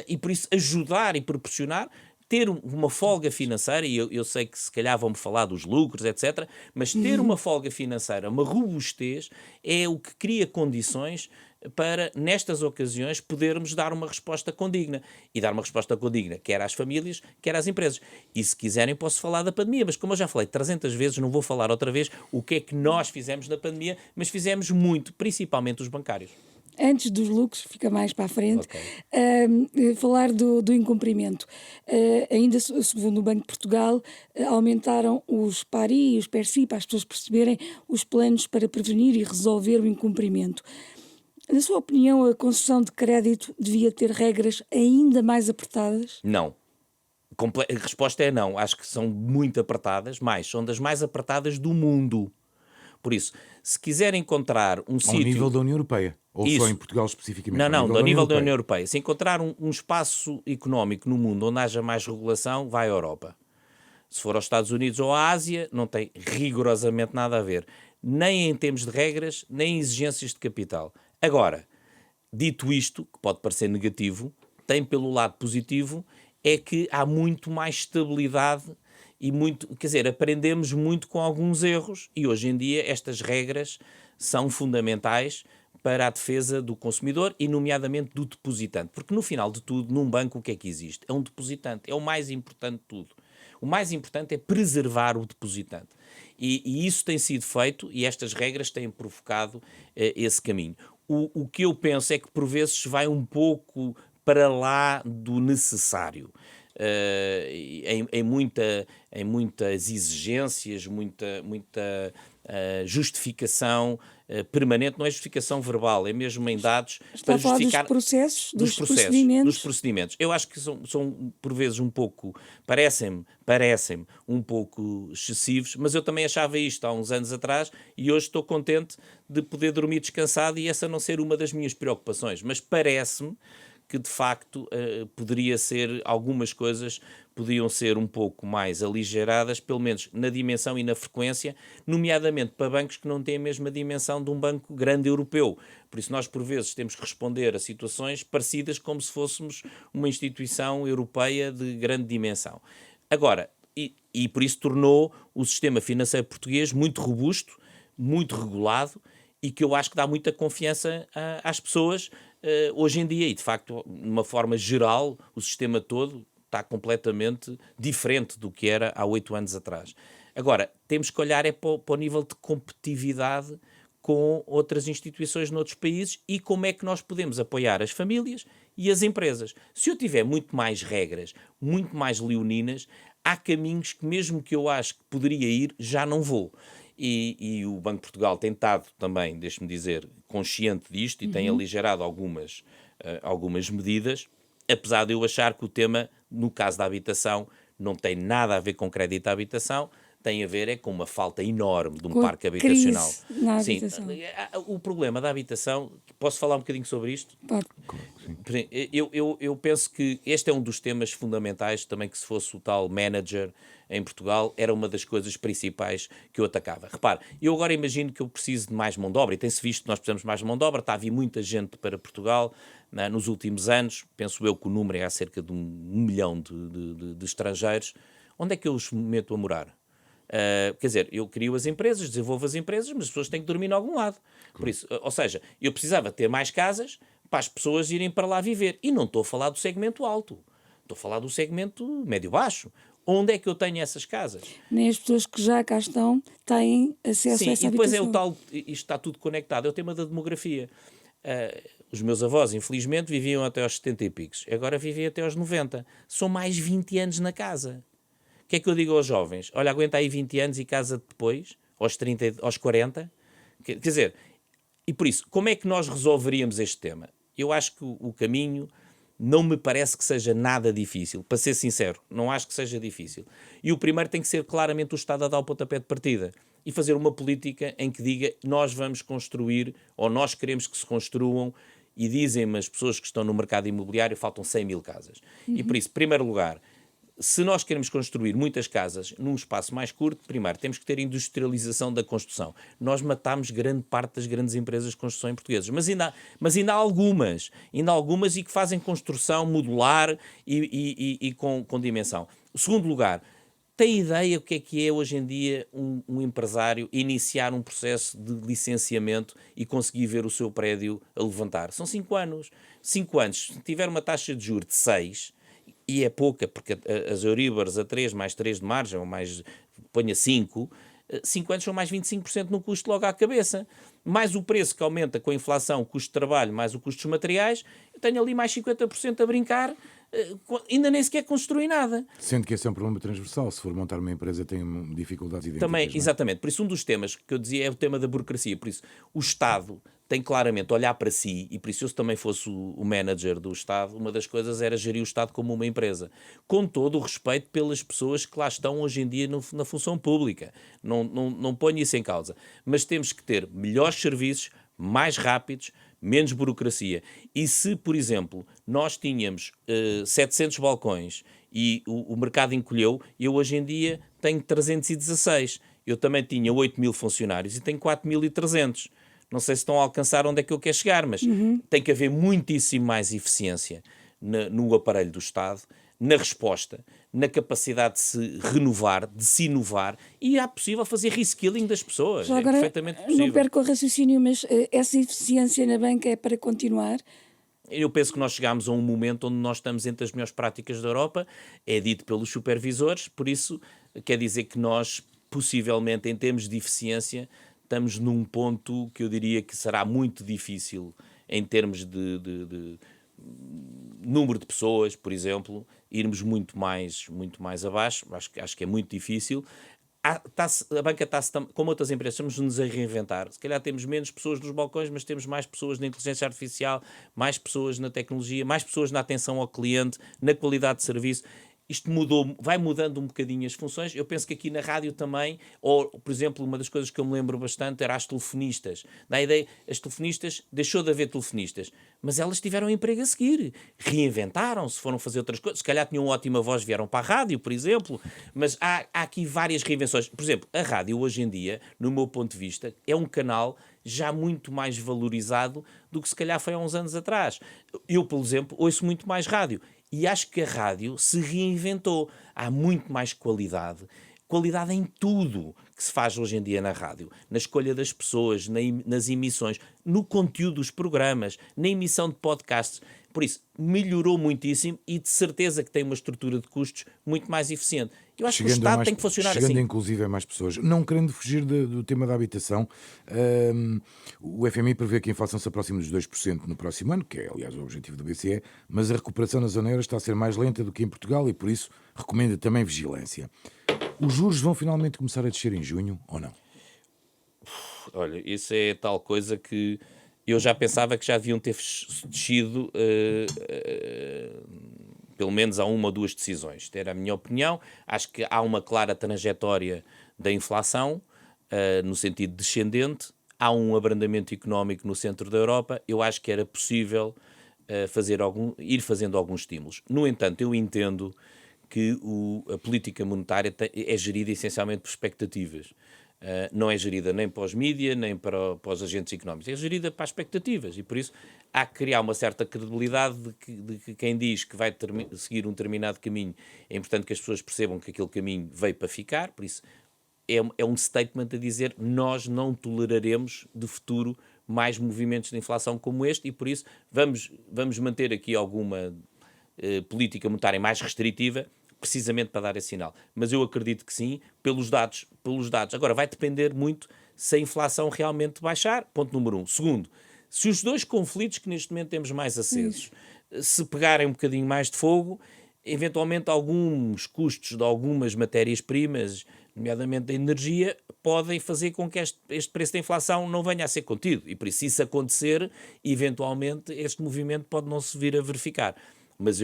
e por isso ajudar e proporcionar ter uma folga financeira, e eu sei que se calhar vão-me falar dos lucros, etc., mas ter uma folga financeira, uma robustez, é o que cria condições para, nestas ocasiões, podermos dar uma resposta condigna. E dar uma resposta condigna, quer às famílias, quer às empresas. E se quiserem posso falar da pandemia, mas como eu já falei 300 vezes, não vou falar outra vez o que é que nós fizemos na pandemia, mas fizemos muito, principalmente os bancários. Antes dos lucros, fica mais para a frente, falar do incumprimento. Ainda segundo o Banco de Portugal, aumentaram os PARI e os PERSI para as pessoas perceberem os planos para prevenir e resolver o incumprimento. Na sua opinião, a concessão de crédito devia ter regras ainda mais apertadas? Não. A resposta é não. Acho que são muito apertadas, são das mais apertadas do mundo. Por isso, se quiser encontrar um sítio... Ao nível da União Europeia? Ou Isso. só em Portugal especificamente? Não, ao nível da União Europeia. Se encontrar um espaço económico no mundo onde haja mais regulação, vai à Europa. Se for aos Estados Unidos ou à Ásia, não tem rigorosamente nada a ver. Nem em termos de regras, nem em exigências de capital. Agora, dito isto, que pode parecer negativo, tem pelo lado positivo, é que há muito mais estabilidade e muito, quer dizer, aprendemos muito com alguns erros e hoje em dia estas regras são fundamentais para a defesa do consumidor e nomeadamente do depositante. Porque no final de tudo, num banco o que é que existe? É um depositante, é o mais importante de tudo. O mais importante é preservar o depositante. E isso tem sido feito e estas regras têm provocado esse caminho. O que eu penso é que por vezes vai um pouco para lá do necessário. Em muitas exigências, muita justificação permanente, não é justificação verbal, é mesmo em dados Está para a falar justificar dos procedimentos. dos procedimentos. Eu acho que são por vezes um pouco, parecem um pouco excessivos, mas eu também achava isto há uns anos atrás e hoje estou contente de poder dormir descansado e essa não ser uma das minhas preocupações, mas parece-me que de facto poderia ser, algumas coisas podiam ser um pouco mais aligeradas, pelo menos na dimensão e na frequência, nomeadamente para bancos que não têm a mesma dimensão de um banco grande europeu. Por isso nós por vezes temos que responder a situações parecidas como se fôssemos uma instituição europeia de grande dimensão. Agora, e por isso tornou o sistema financeiro português muito robusto, muito regulado e que eu acho que dá muita confiança às pessoas hoje em dia. E, de facto, de uma forma geral, o sistema todo está completamente diferente do que era há 8 anos atrás. Agora, temos que olhar para o nível de competitividade com outras instituições noutros países e como é que nós podemos apoiar as famílias e as empresas. Se eu tiver muito mais regras, muito mais leoninas, há caminhos que mesmo que eu acho que poderia ir, já não vou. E o Banco de Portugal tem estado também, deixe-me dizer, consciente disto e tem aligerado algumas medidas, apesar de eu achar que o tema, no caso da habitação, não tem nada a ver com crédito à habitação, tem a ver com uma falta enorme de um parque habitacional. Na habitação. Sim, o problema da habitação, posso falar um bocadinho sobre isto? Pode. Eu penso que este é um dos temas fundamentais também, que se fosse o tal manager em Portugal, era uma das coisas principais que eu atacava. Repare, eu agora imagino que eu preciso de mais mão de obra, e tem-se visto que nós precisamos de mais mão de obra, está a vir muita gente para Portugal nos últimos anos, penso eu que o número é há cerca de 1 milhão de estrangeiros. Onde é que eu os meto a morar? Quer dizer, eu crio as empresas, desenvolvo as empresas, mas as pessoas têm que dormir em algum lado. Por isso, ou seja, eu precisava ter mais casas para as pessoas irem para lá viver. E não estou a falar do segmento alto, estou a falar do segmento médio-baixo. Onde é que eu tenho essas casas? Nem as pessoas que já cá estão têm acesso a essa habitação. E depois é o tal, isto está tudo conectado, é o tema da demografia. Os meus avós, infelizmente, viviam até aos 70 e picos, agora vivem até aos 90. São mais 20 anos na casa. O que é que eu digo aos jovens? Olha, aguenta aí 20 anos e casa depois, aos 30, aos 40. Quer dizer, e por isso, como é que nós resolveríamos este tema? Eu acho que o caminho não me parece que seja nada difícil. Para ser sincero, não acho que seja difícil. E o primeiro tem que ser claramente o Estado a dar o pontapé de partida e fazer uma política em que diga nós vamos construir, ou nós queremos que se construam, e dizem-me as pessoas que estão no mercado imobiliário, faltam 100 mil casas. E por isso, em primeiro lugar, se nós queremos construir muitas casas num espaço mais curto, primeiro temos que ter industrialização da construção. Nós matámos grande parte das grandes empresas de construção em portuguesas, mas ainda há algumas e que fazem construção modular e com dimensão. Segundo lugar, tem ideia o que é hoje em dia um empresário iniciar um processo de licenciamento e conseguir ver o seu prédio a levantar? São 5 anos. 5 anos, se tiver uma taxa de juros de 6, e é pouca, porque as Euribors a 3 mais 3 de margem, ou mais, ponha 5, 5 anos são mais 25% no custo logo à cabeça. Mais o preço que aumenta com a inflação, o custo de trabalho, mais o custo dos materiais, eu tenho ali mais 50% a brincar, ainda nem sequer construí nada. Sendo que esse é um problema transversal. Se for montar uma empresa, tem dificuldades idênticas. Também, não é? exatamente. Por isso, um dos temas que eu dizia é o tema da burocracia. Por isso, o Estado tem claramente olhar para si, e por isso, eu, se também fosse o manager do Estado, uma das coisas era gerir o Estado como uma empresa, com todo o respeito pelas pessoas que lá estão hoje em dia na função pública. Não ponho isso em causa. Mas temos que ter melhores serviços, mais rápidos, menos burocracia. E se, por exemplo, nós tínhamos 700 balcões e o mercado encolheu, eu hoje em dia tenho 316. Eu também tinha 8.000 funcionários e tenho 4.300. Não sei se estão a alcançar onde é que eu quero chegar, mas tem que haver muitíssimo mais eficiência no aparelho do Estado, na resposta, na capacidade de se renovar, de se inovar, e é possível fazer reskilling das pessoas. Já é agora, perfeitamente possível. não perco o raciocínio, mas essa eficiência na banca é para continuar? Eu penso que nós chegámos a um momento onde nós estamos entre as melhores práticas da Europa, é dito pelos supervisores, por isso quer dizer que nós, possivelmente, em termos de eficiência, estamos num ponto que eu diria que será muito difícil em termos de número de pessoas, por exemplo, irmos muito mais abaixo. Acho que é muito difícil. A banca está-se, como outras empresas, estamos-nos a reinventar. Se calhar temos menos pessoas nos balcões, mas temos mais pessoas na inteligência artificial, mais pessoas na tecnologia, mais pessoas na atenção ao cliente, na qualidade de serviço. Isto mudou, vai mudando um bocadinho as funções. Eu penso que aqui na rádio também, ou, por exemplo, uma das coisas que eu me lembro bastante era as telefonistas. Da ideia, as telefonistas, deixou de haver telefonistas, mas elas tiveram emprego a seguir. Reinventaram-se, foram fazer outras coisas. Se calhar tinham uma ótima voz, vieram para a rádio, por exemplo. Mas há aqui várias reinvenções. Por exemplo, a rádio hoje em dia, no meu ponto de vista, é um canal já muito mais valorizado do que se calhar foi há uns anos atrás. Eu, por exemplo, ouço muito mais rádio. E acho que a rádio se reinventou. Há muito mais qualidade. Qualidade em tudo que se faz hoje em dia na rádio. Na escolha das pessoas, nas emissões, no conteúdo dos programas, na emissão de podcasts. Por isso, melhorou muitíssimo e de certeza que tem uma estrutura de custos muito mais eficiente. Eu acho que o Estado tem que funcionar assim. Chegando inclusive a mais pessoas. Não querendo fugir do tema da habitação, o FMI prevê que a inflação se aproxime dos 2% no próximo ano, que é aliás o objetivo do BCE, mas a recuperação na zona euro está a ser mais lenta do que em Portugal e por isso recomenda também vigilância. Os juros vão finalmente começar a descer em junho ou não? Olha, isso é tal coisa que eu já pensava que já deviam ter descido pelo menos há uma ou duas decisões. Esta era a minha opinião. Acho que há uma clara trajetória da inflação no sentido descendente. Há um abrandamento económico no centro da Europa. Eu acho que era possível ir fazendo alguns estímulos. No entanto, eu entendo que a política monetária é gerida essencialmente por expectativas. Não é gerida nem para os mídias, nem para os agentes económicos. É gerida para as expectativas e, por isso, há que criar uma certa credibilidade de que quem diz que vai seguir um determinado caminho, é importante que as pessoas percebam que aquele caminho veio para ficar. Por isso, é um statement a dizer nós não toleraremos de futuro mais movimentos de inflação como este e, por isso, vamos manter aqui alguma política monetária mais restritiva, precisamente para dar esse sinal. Mas eu acredito que sim, pelos dados. Agora, vai depender muito se a inflação realmente baixar, ponto número 1. Segundo, se os dois conflitos que neste momento temos mais acesos, se pegarem um bocadinho mais de fogo, eventualmente alguns custos de algumas matérias-primas, nomeadamente a energia, podem fazer com que este preço da inflação não venha a ser contido. E por isso, se isso acontecer, eventualmente este movimento pode não se vir a verificar. Mas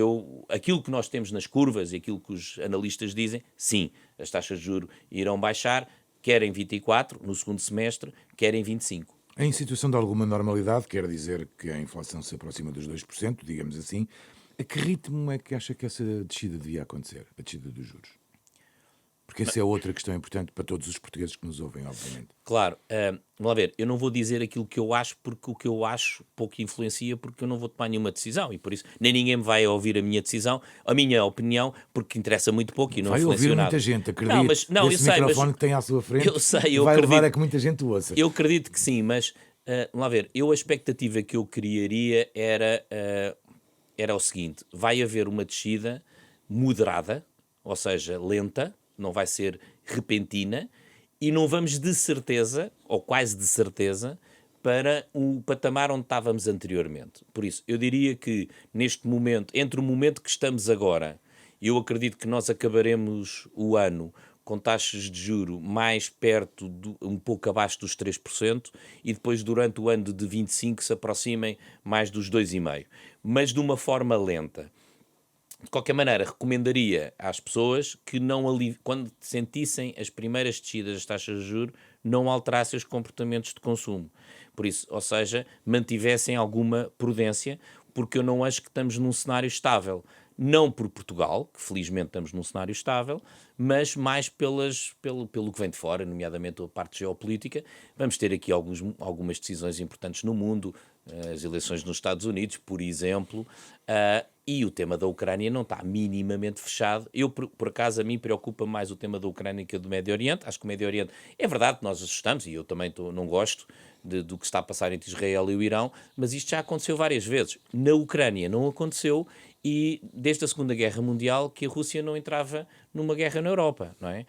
aquilo que nós temos nas curvas e aquilo que os analistas dizem, sim, as taxas de juros irão baixar, quer em 24, no segundo semestre, quer em 25. Em situação de alguma normalidade, quer dizer que a inflação se aproxima dos 2%, digamos assim, A que ritmo é que acha que essa descida devia acontecer, a descida dos juros? Porque essa é outra questão importante para todos os portugueses que nos ouvem, obviamente. Claro, vamos lá ver, eu não vou dizer aquilo que eu acho, porque o que eu acho pouco influencia, porque eu não vou tomar nenhuma decisão, e por isso nem ninguém vai ouvir a minha decisão, a minha opinião, porque interessa muito pouco e não Vai influencia ouvir nada. muita gente, acredito. Não, eu Esse sei, microfone que tem à sua frente eu sei, eu vai acredito, levar a que muita gente o ouça. eu acredito que sim, mas vamos lá ver, a expectativa que eu criaria era o seguinte: vai haver uma descida moderada, ou seja, lenta, não vai ser repentina, e não vamos de certeza, ou quase de certeza, para o patamar onde estávamos anteriormente. Por isso, eu diria que neste momento, entre o momento que estamos agora, eu acredito que nós acabaremos o ano com taxas de juro mais perto, um pouco abaixo dos 3%, e depois durante o ano de 25 se aproximem mais dos 2,5%, mas de uma forma lenta. De qualquer maneira, recomendaria às pessoas que quando sentissem as primeiras descidas das taxas de juros, não alterassem os comportamentos de consumo. Por isso, ou seja, mantivessem alguma prudência, porque eu não acho que estamos num cenário estável. Não por Portugal, que felizmente estamos num cenário estável, mas mais pelo que vem de fora, nomeadamente a parte geopolítica. Vamos ter aqui algumas decisões importantes no mundo, as eleições nos Estados Unidos, por exemplo, e o tema da Ucrânia não está minimamente fechado. Por acaso, a mim preocupa mais o tema da Ucrânia que o do Médio Oriente. Acho que o Médio Oriente, é verdade que nós assustamos, e eu também não gosto do que está a passar entre Israel e o Irão, mas isto já aconteceu várias vezes. Na Ucrânia não aconteceu, e desde a Segunda Guerra Mundial que a Rússia não entrava numa guerra na Europa, não é?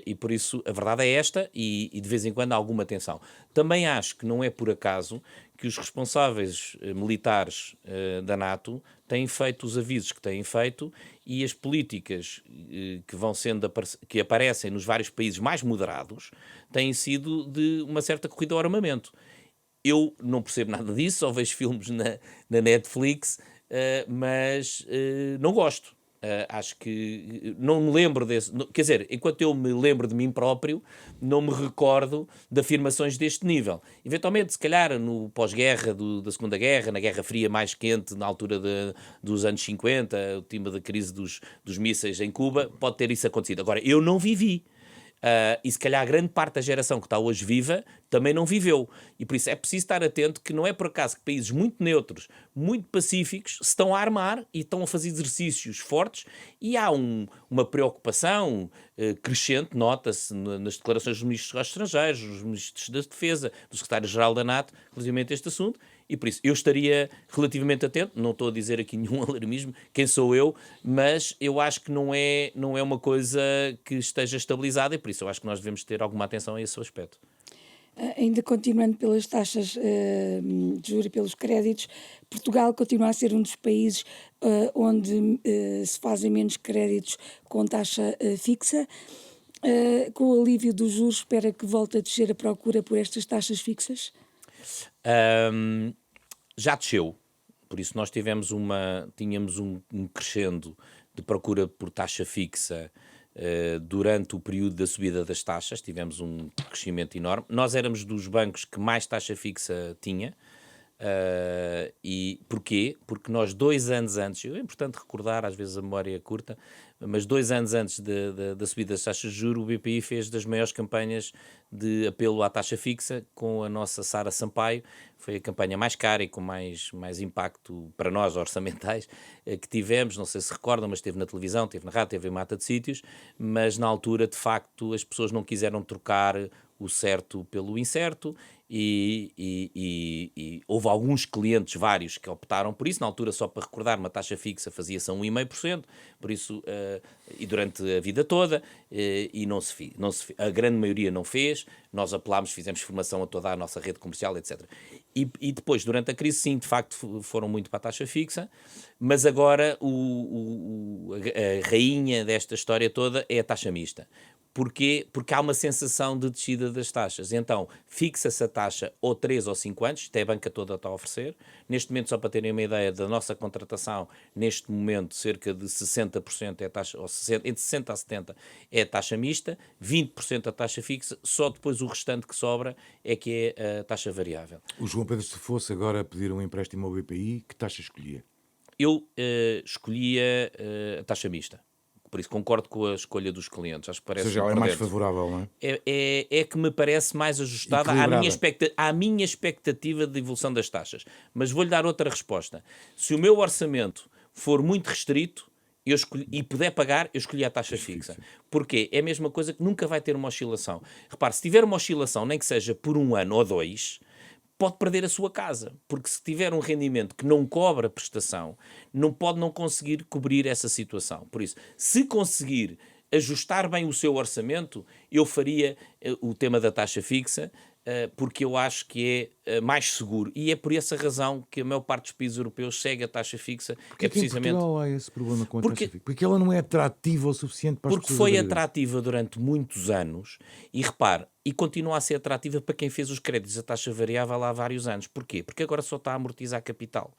E por isso a verdade é esta, e de vez em quando há alguma tensão. Também acho que não é por acaso que os responsáveis militares da NATO têm feito os avisos que têm feito, e as políticas que aparecem nos vários países mais moderados têm sido de uma certa corrida ao armamento. Eu não percebo nada disso, só vejo filmes na Netflix, mas não gosto. Acho que não me lembro desse. Quer dizer, enquanto eu me lembro de mim próprio, não me recordo de afirmações deste nível. Eventualmente, se calhar, no pós-guerra da Segunda Guerra, na Guerra Fria mais quente, na altura dos anos 50, o tema da crise dos mísseis em Cuba, pode ter isso acontecido. Agora, eu não vivi. E se calhar grande parte da geração que está hoje viva também não viveu. E por isso é preciso estar atento que não é por acaso que países muito neutros, muito pacíficos, se estão a armar e estão a fazer exercícios fortes, e há uma preocupação crescente, nota-se nas declarações dos ministros dos estrangeiros, dos ministros da Defesa, do secretário-geral da NATO, relativamente a este assunto. E por isso eu estaria relativamente atento, não estou a dizer aqui nenhum alarmismo, quem sou eu, mas eu acho que não é uma coisa que esteja estabilizada, e por isso eu acho que nós devemos ter alguma atenção a esse aspecto. Ainda continuando pelas taxas de juros e pelos créditos, Portugal continua a ser um dos países onde se fazem menos créditos com taxa fixa. Com o alívio dos juros, espera que volte a descer a procura por estas taxas fixas? Já desceu, por isso nós tínhamos um crescendo de procura por taxa fixa durante o período da subida das taxas, tivemos um crescimento enorme. Nós éramos dos bancos que mais taxa fixa tinha. E porquê? Porque nós 2 anos antes, é importante recordar, às vezes a memória é curta, mas 2 anos antes da subida das taxas de juros, o BPI fez das maiores campanhas de apelo à taxa fixa com a nossa Sara Sampaio. Foi a campanha mais cara e com mais impacto para nós, orçamentais, que tivemos. Não sei se recordam, mas esteve na televisão, esteve na rádio, esteve em mata de sítios, mas na altura, de facto, as pessoas não quiseram trocar o certo pelo incerto, e houve alguns clientes, vários, que optaram por isso. Na altura, só para recordar, uma taxa fixa fazia-se a 1,5%, por isso, e durante a vida toda, e não se fez. A grande maioria não fez. Nós apelámos, fizemos formação a toda a nossa rede comercial, etc. E depois, durante a crise, sim, de facto, foram muito para a taxa fixa, mas agora a rainha desta história toda é a taxa mista. Porquê? Porque há uma sensação de descida das taxas. Então, fixa-se a taxa ou 3 ou 5 anos, isto é a banca toda está a oferecer. Neste momento, só para terem uma ideia da nossa contratação, neste momento, cerca de 60% é a taxa, ou entre 60% a 70% é a taxa mista, 20% a taxa fixa, só depois o restante que sobra é que é a taxa variável. O João Pedro, se fosse agora pedir um empréstimo ao BPI, que taxa escolhia? Eu escolhia a taxa mista. Por isso concordo com a escolha dos clientes. Acho que Ou parece seja, ela é mais prudente. favorável, não é? É que me parece mais ajustada Equilibrada. à minha expectativa de evolução das taxas. Mas vou-lhe dar outra resposta. Se o meu orçamento for muito restrito e puder pagar, eu escolhi a taxa fixa. Porquê? É a mesma coisa que nunca vai ter uma oscilação. Repare, se tiver uma oscilação, nem que seja por 1 ano ou 2, pode perder a sua casa, porque se tiver um rendimento que não cobre a prestação, pode não conseguir cobrir essa situação. Por isso, se conseguir ajustar bem o seu orçamento, eu faria o tema da taxa fixa, porque eu acho que é mais seguro. E é por essa razão que a maior parte dos países europeus segue a taxa fixa. Porque é que em Portugal há esse problema com a Porque- taxa fixa? Porque ela não é atrativa o suficiente para as Porque pessoas foi aderirem. atrativa durante muitos anos e repare, e continua a ser atrativa para quem fez os créditos a taxa variável há vários anos. Porquê? Porque agora só está a amortizar capital.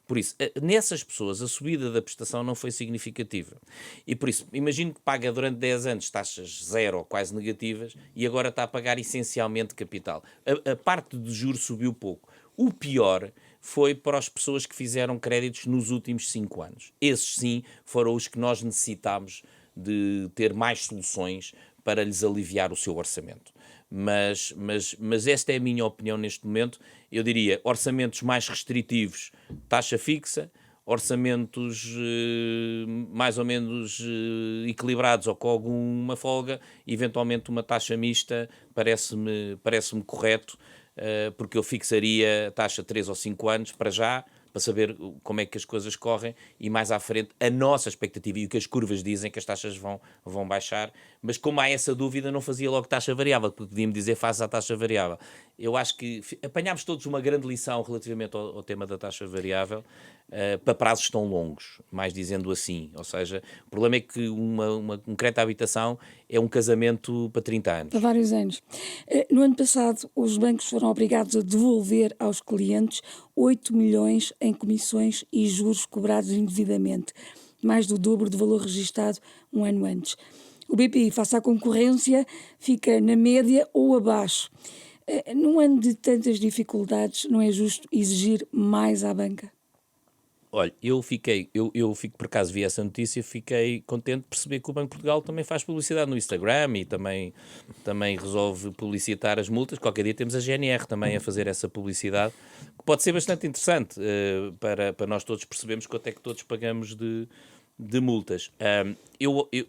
Por isso, nessas pessoas a subida da prestação não foi significativa. E por isso, imagino que paga durante 10 anos taxas zero ou quase negativas e agora está a pagar essencialmente capital. A parte de juros subiu pouco. O pior foi para as pessoas que fizeram créditos nos últimos 5 anos. Esses sim foram os que nós necessitámos de ter mais soluções para lhes aliviar o seu orçamento. Mas esta é a minha opinião neste momento. Eu diria orçamentos mais restritivos, taxa fixa, orçamentos mais ou menos equilibrados ou com alguma folga, eventualmente uma taxa mista parece-me correto, porque eu fixaria a taxa 3 ou 5 anos para já, para saber como é que as coisas correm e mais à frente a nossa expectativa e o que as curvas dizem que as taxas vão baixar, mas como há essa dúvida não fazia logo taxa variável, porque podia-me dizer faz a taxa variável. Eu acho que apanhámos todos uma grande lição relativamente ao tema da taxa variável para prazos tão longos, mais dizendo assim, ou seja, o problema é que um crédito à habitação é um casamento para 30 anos. Há vários anos. No ano passado, os bancos foram obrigados a devolver aos clientes 8 milhões em comissões e juros cobrados indevidamente, mais do dobro do valor registado um ano antes. O BPI, face à concorrência, fica na média ou abaixo. Num ano de tantas dificuldades, não é justo exigir mais à banca? Olha, eu fico, por acaso vi essa notícia, fiquei contente de perceber que o Banco de Portugal também faz publicidade no Instagram e também resolve publicitar as multas. Qualquer dia temos a GNR também a fazer essa publicidade, que pode ser bastante interessante para nós todos percebermos quanto é que todos pagamos de multas.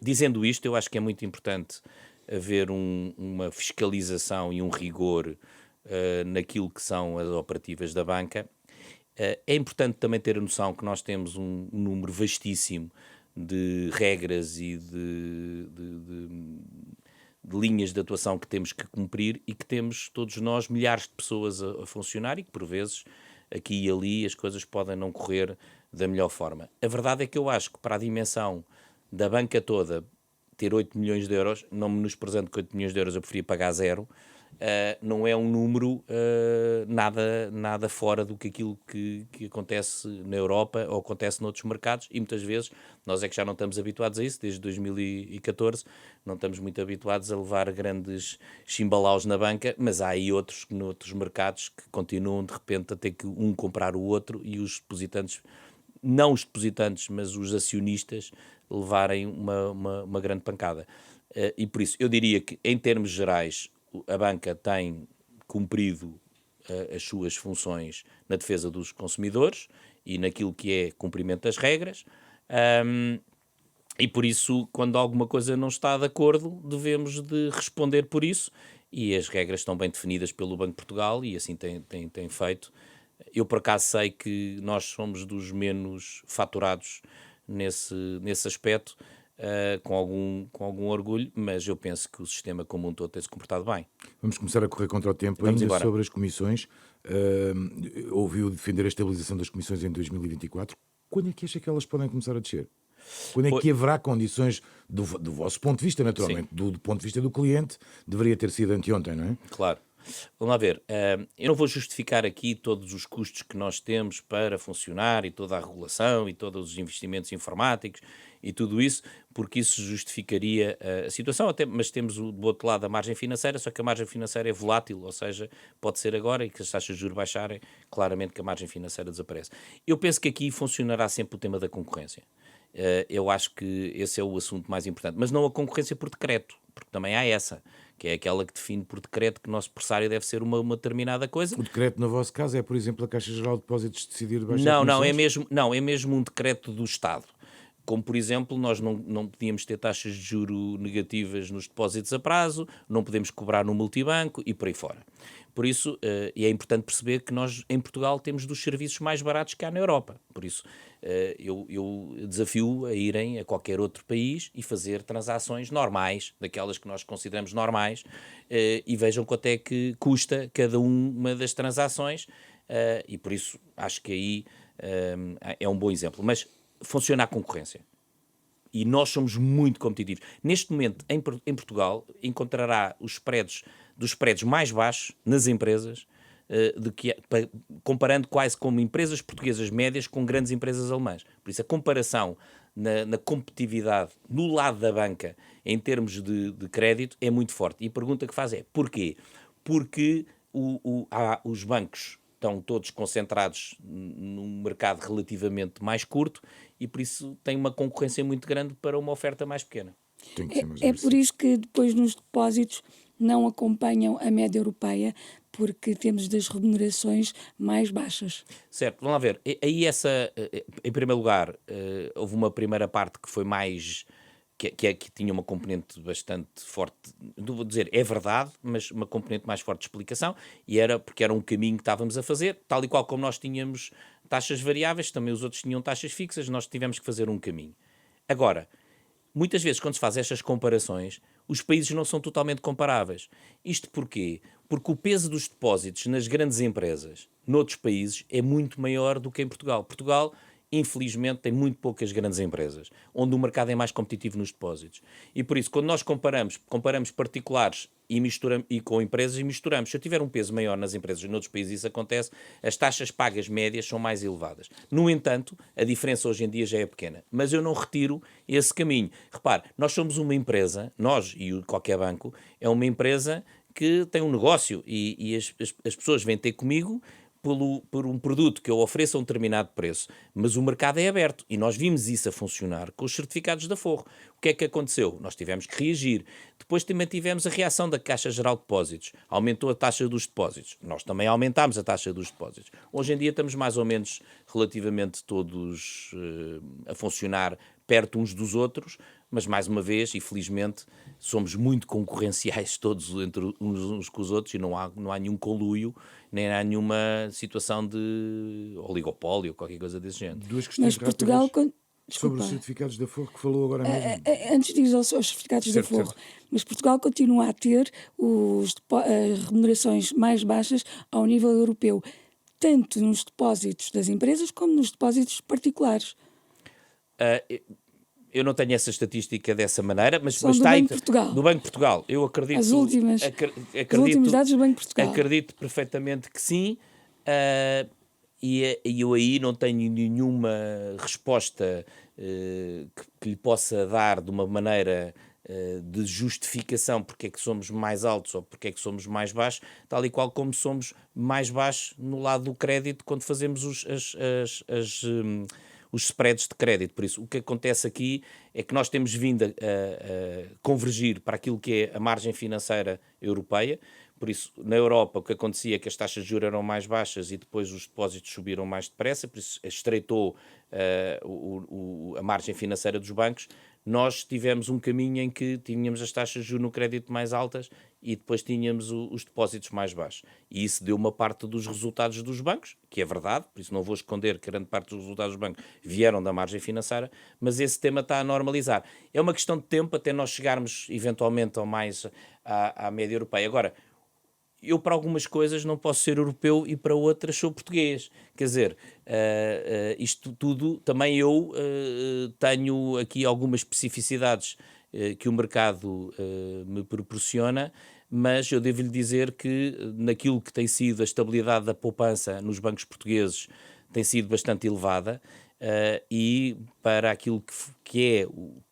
Dizendo isto, eu acho que é muito importante haver uma fiscalização e um rigor naquilo que são as operativas da banca. É importante também ter a noção que nós temos um número vastíssimo de regras e de linhas de atuação que temos que cumprir e que temos todos nós milhares de pessoas a funcionar e que por vezes aqui e ali as coisas podem não correr da melhor forma. A verdade é que eu acho que para a dimensão da banca toda ter 8 milhões de euros, não me menosprezando que 8 milhões de euros eu preferia pagar zero, não é um número nada fora do que aquilo que acontece na Europa ou acontece noutros mercados e muitas vezes nós é que já não estamos habituados a isso, desde 2014 não estamos muito habituados a levar grandes chimbalaus na banca, mas há aí outros noutros mercados que continuam de repente a ter que um comprar o outro e os depositantes, não os depositantes, mas os acionistas levarem uma grande pancada. E por isso eu diria que em termos gerais a banca tem cumprido as suas funções na defesa dos consumidores e naquilo que é cumprimento das regras, e por isso, quando alguma coisa não está de acordo, devemos de responder por isso, e as regras estão bem definidas pelo Banco de Portugal e assim tem feito. Eu, por acaso, sei que nós somos dos menos faturados nesse aspecto, com algum orgulho, mas eu penso que o sistema como um todo tem-se comportado bem. Vamos começar a correr contra o tempo. Vamos Ainda embora. sobre as comissões. Ouviu defender a estabilização das comissões em 2024. Quando é que acha que elas podem começar a descer? Quando é que haverá condições, do vosso ponto de vista, naturalmente, do ponto de vista do cliente, deveria ter sido anteontem, não é? Claro. Vamos lá ver. Eu não vou justificar aqui todos os custos que nós temos para funcionar e toda a regulação e todos os investimentos informáticos e tudo isso, porque isso justificaria a situação, até, mas temos do outro lado a margem financeira, só que a margem financeira é volátil, ou seja, pode ser agora e que as taxas de juros baixarem, claramente que a margem financeira desaparece. Eu penso que aqui funcionará sempre o tema da concorrência. Eu acho que esse é o assunto mais importante, mas não a concorrência por decreto, porque também há essa, que é aquela que define por decreto que o nosso pressário deve ser uma determinada coisa. O decreto, no vosso caso, é, por exemplo, a Caixa Geral de Depósitos decidir baixar Não, comissões? é mesmo um decreto do Estado. Como, por exemplo, nós não podíamos ter taxas de juro negativas nos depósitos a prazo, não podemos cobrar no multibanco e por aí fora. Por isso, e é importante perceber que nós, em Portugal, temos dos serviços mais baratos que há na Europa. Por isso, eu desafio a irem a qualquer outro país e fazer transações normais, daquelas que nós consideramos normais, e vejam quanto é que custa cada uma das transações, e por isso acho que aí é um bom exemplo. Mas funciona a concorrência. E nós somos muito competitivos. Neste momento, em Portugal, encontrará os spreads dos spreads mais baixos nas empresas, comparando quase como empresas portuguesas médias com grandes empresas alemãs. Por isso, a comparação na competitividade no lado da banca, em termos de crédito, é muito forte. E a pergunta que faz é, porquê? Porque os bancos estão todos concentrados num mercado relativamente mais curto e por isso tem uma concorrência muito grande para uma oferta mais pequena. Tem que ser mais É por isso que depois nos depósitos não acompanham a média europeia, porque temos das remunerações mais baixas. Certo, vamos lá ver. Aí em primeiro lugar, houve uma primeira parte que foi mais, que tinha uma componente bastante forte, não vou dizer é verdade, mas uma componente mais forte de explicação, e era porque era um caminho que estávamos a fazer, tal e qual como nós tínhamos taxas variáveis, também os outros tinham taxas fixas, nós tivemos que fazer um caminho. Agora, muitas vezes, quando se faz estas comparações, os países não são totalmente comparáveis. Isto porquê? Porque o peso dos depósitos nas grandes empresas, noutros países, é muito maior do que em Portugal. Portugal, infelizmente, tem muito poucas grandes empresas, onde o mercado é mais competitivo nos depósitos. E por isso, quando nós comparamos particulares e com empresas e misturamos. Se eu tiver um peso maior nas empresas, noutros países isso acontece, as taxas pagas médias são mais elevadas. No entanto, a diferença hoje em dia já é pequena. Mas eu não retiro esse caminho. Repare, nós somos uma empresa, nós e qualquer banco, é uma empresa que tem um negócio e as pessoas vêm ter comigo por um produto que eu ofereço a um determinado preço, mas o mercado é aberto e nós vimos isso a funcionar com os certificados de aforro. O que é que aconteceu? Nós tivemos que reagir. Depois também tivemos a reação da Caixa Geral de Depósitos. Aumentou a taxa dos depósitos. Nós também aumentámos a taxa dos depósitos. Hoje em dia estamos mais ou menos relativamente todos a funcionar perto uns dos outros, mas mais uma vez, e felizmente, somos muito concorrenciais todos entre uns com os outros e não há nenhum conluio, nem há nenhuma situação de oligopólio ou qualquer coisa desse género. Duas questões Mas Portugal... rápidas sobre Desculpa. os certificados de aforro que falou agora mesmo. Antes de ir aos certificados de Certo, aforro, certo. mas Portugal continua a ter as remunerações mais baixas ao nível europeu, tanto nos depósitos das empresas como nos depósitos particulares. Eu não tenho essa estatística dessa maneira, mas São do está Banco aí, de Portugal. do Banco de Portugal. Eu acredito, Os últimos dados do Banco de Portugal. acredito perfeitamente que sim, e eu aí não tenho nenhuma resposta que lhe possa dar de uma maneira de justificação porque é que somos mais altos ou porque é que somos mais baixos, tal e qual como somos mais baixos no lado do crédito quando fazemos os spreads de crédito. Por isso, o que acontece aqui é que nós temos vindo a convergir para aquilo que é a margem financeira europeia. Por isso, na Europa, o que acontecia é que as taxas de juros eram mais baixas e depois os depósitos subiram mais depressa, por isso estreitou a margem financeira dos bancos. Nós tivemos um caminho em que tínhamos as taxas de juros no crédito mais altas e depois tínhamos os depósitos mais baixos. E isso deu uma parte dos resultados dos bancos, que é verdade, por isso não vou esconder que grande parte dos resultados dos bancos vieram da margem financeira, mas esse tema está a normalizar. É uma questão de tempo até nós chegarmos eventualmente ao mais à média europeia. Agora, eu para algumas coisas não posso ser europeu e para outras sou português. Quer dizer, isto tudo, também eu tenho aqui algumas especificidades que o mercado me proporciona, mas eu devo-lhe dizer que naquilo que tem sido a estabilidade da poupança nos bancos portugueses tem sido bastante elevada. e para aquilo que é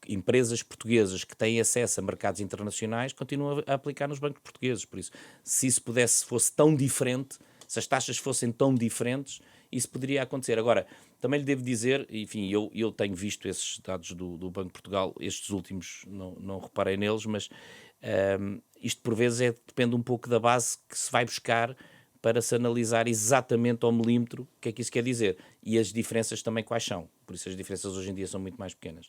empresas portuguesas que têm acesso a mercados internacionais, continuam a aplicar nos bancos portugueses. Por isso, se isso fosse tão diferente, se as taxas fossem tão diferentes, isso poderia acontecer. Agora, também lhe devo dizer, enfim, eu tenho visto esses dados do Banco de Portugal, estes últimos não reparei neles, mas isto por vezes depende um pouco da base que se vai buscar para se analisar exatamente ao milímetro o que é que isso quer dizer. E as diferenças também quais são. Por isso as diferenças hoje em dia são muito mais pequenas.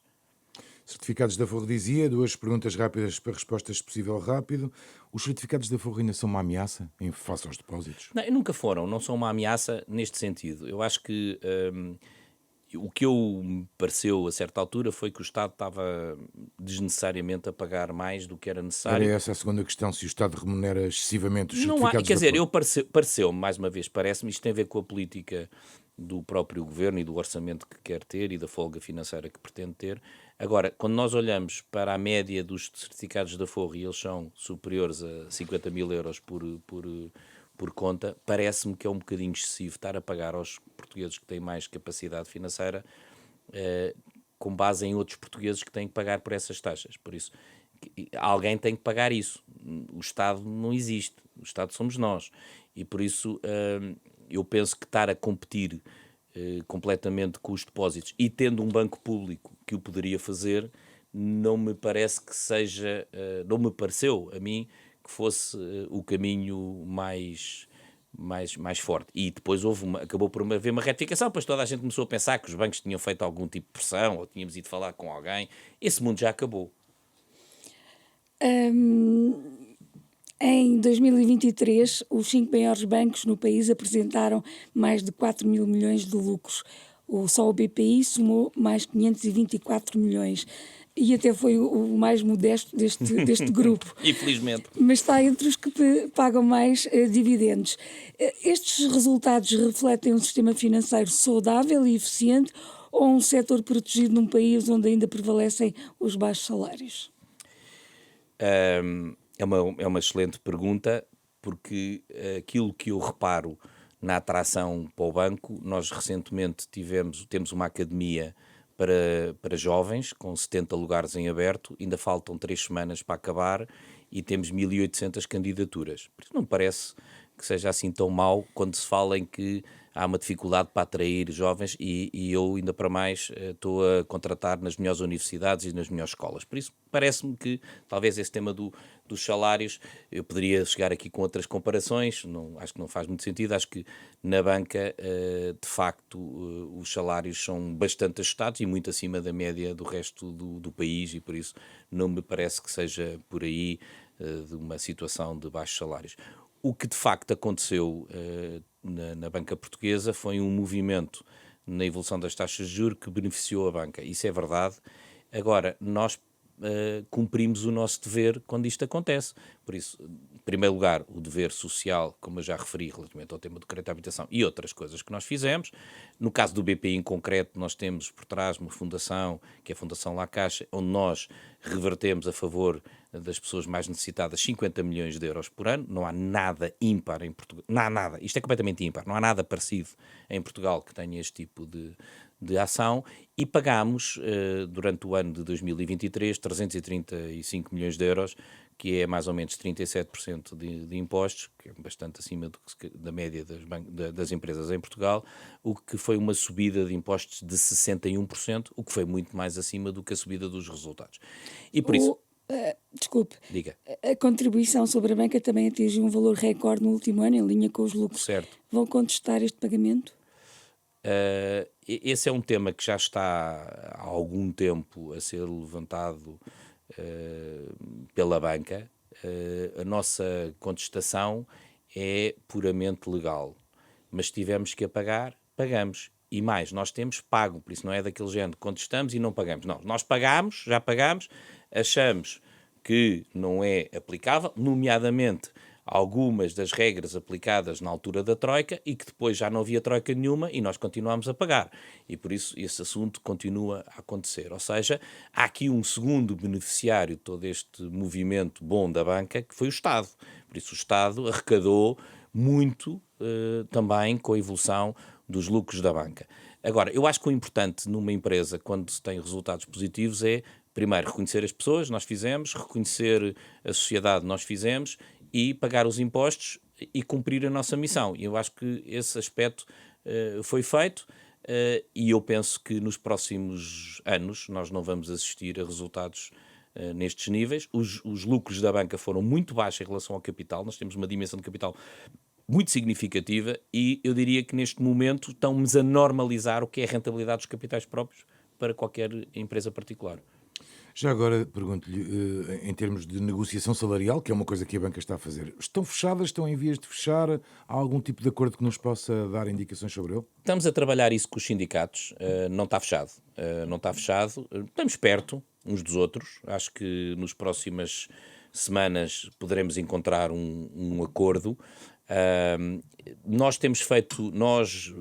Certificados da Forro dizia, 2 perguntas rápidas para respostas possível rápido. Os certificados da Forro ainda são uma ameaça em face aos depósitos? Não, nunca foram, não são uma ameaça neste sentido. Eu acho que o que me pareceu a certa altura foi que o Estado estava desnecessariamente a pagar mais do que era necessário. Era essa a segunda questão, se o Estado remunera excessivamente os Não há, certificados quer da dizer, Forro. pareceu-me, mais uma vez, parece-me, isto tem a ver com a política do próprio governo e do orçamento que quer ter e da folga financeira que pretende ter. Agora, quando nós olhamos para a média dos certificados da Forro e eles são superiores a 50 mil euros por conta, parece-me que é um bocadinho excessivo estar a pagar aos portugueses que têm mais capacidade financeira com base em outros portugueses que têm que pagar por essas taxas. Por isso, alguém tem que pagar isso. O Estado não existe. O Estado somos nós. E por isso eu penso que estar a competir completamente com os depósitos e tendo um banco público que o poderia fazer, não me parece que seja, não me pareceu a mim que fosse o caminho mais forte. E depois acabou por haver uma retificação, depois toda a gente começou a pensar que os bancos tinham feito algum tipo de pressão, ou tínhamos ido falar com alguém. Esse mundo já acabou. Em 2023, os 5 maiores bancos no país apresentaram mais de 4 mil milhões de lucros. Só o BPI somou mais 524 milhões. E até foi o mais modesto deste grupo. Infelizmente. Mas está entre os que pagam mais dividendos. Estes resultados refletem um sistema financeiro saudável e eficiente ou um setor protegido num país onde ainda prevalecem os baixos salários? É uma excelente pergunta, porque aquilo que eu reparo na atração para o banco, nós recentemente temos uma academia para jovens, com 70 lugares em aberto, ainda faltam 3 semanas para acabar e temos 1.800 candidaturas. Por isso não me parece que seja assim tão mau quando se fala em que há uma dificuldade para atrair jovens e eu ainda para mais estou a contratar nas melhores universidades e nas melhores escolas. Por isso parece-me que talvez esse tema dos salários, eu poderia chegar aqui com outras comparações, acho que não faz muito sentido, acho que na banca de facto os salários são bastante ajustados e muito acima da média do resto do país e por isso não me parece que seja por aí de uma situação de baixos salários. O que de facto aconteceu na banca portuguesa foi um movimento na evolução das taxas de juros que beneficiou a banca. Isso é verdade. Agora, nós cumprimos o nosso dever quando isto acontece. Por isso, em primeiro lugar, o dever social, como eu já referi relativamente ao tema do crédito à habitação e outras coisas que nós fizemos. No caso do BPI em concreto, nós temos por trás uma fundação, que é a Fundação La Caixa, onde nós revertemos a favor das pessoas mais necessitadas 50 milhões de euros por ano. Não há nada ímpar em Portugal. Não há nada. Isto é completamente ímpar. Não há nada parecido em Portugal que tenha este tipo de ação e pagámos durante o ano de 2023 335 milhões de euros, que é mais ou menos 37% de impostos, que é bastante acima da média das empresas em Portugal, o que foi uma subida de impostos de 61%, o que foi muito mais acima do que a subida dos resultados. E por isso... Desculpe, Diga. A contribuição sobre a banca também atingiu um valor recorde no último ano, em linha com os lucros. Certo. Vão contestar este pagamento? Esse é um tema que já está há algum tempo a ser levantado pela banca. A nossa contestação é puramente legal, mas tivemos que a pagar, pagamos. E mais, nós temos pago, por isso não é daquele género, contestamos e não pagamos. Não, nós pagamos, já pagamos, achamos que não é aplicável, nomeadamente algumas das regras aplicadas na altura da Troika e que depois já não havia Troika nenhuma e nós continuamos a pagar. E por isso esse assunto continua a acontecer. Ou seja, há aqui um segundo beneficiário de todo este movimento bom da banca, que foi o Estado. Por isso o Estado arrecadou muito também com a evolução dos lucros da banca. Agora, eu acho que o importante numa empresa, quando se tem resultados positivos, é, primeiro, reconhecer as pessoas, nós fizemos, reconhecer a sociedade, nós fizemos, e pagar os impostos e cumprir a nossa missão. E eu acho que esse aspecto foi feito. E eu penso que nos próximos anos nós não vamos assistir a resultados nestes níveis. Os lucros da banca foram muito baixos em relação ao capital, nós temos uma dimensão de capital muito significativa e eu diria que neste momento estamos a normalizar o que é a rentabilidade dos capitais próprios para qualquer empresa particular. Já agora pergunto-lhe, em termos de negociação salarial, que é uma coisa que a banca está a fazer, estão fechadas, estão em vias de fechar? Há algum tipo de acordo que nos possa dar indicações sobre ele? Estamos a trabalhar isso com os sindicatos, não está fechado. Não está fechado, estamos perto uns dos outros, acho que nas próximas semanas poderemos encontrar um acordo. Nós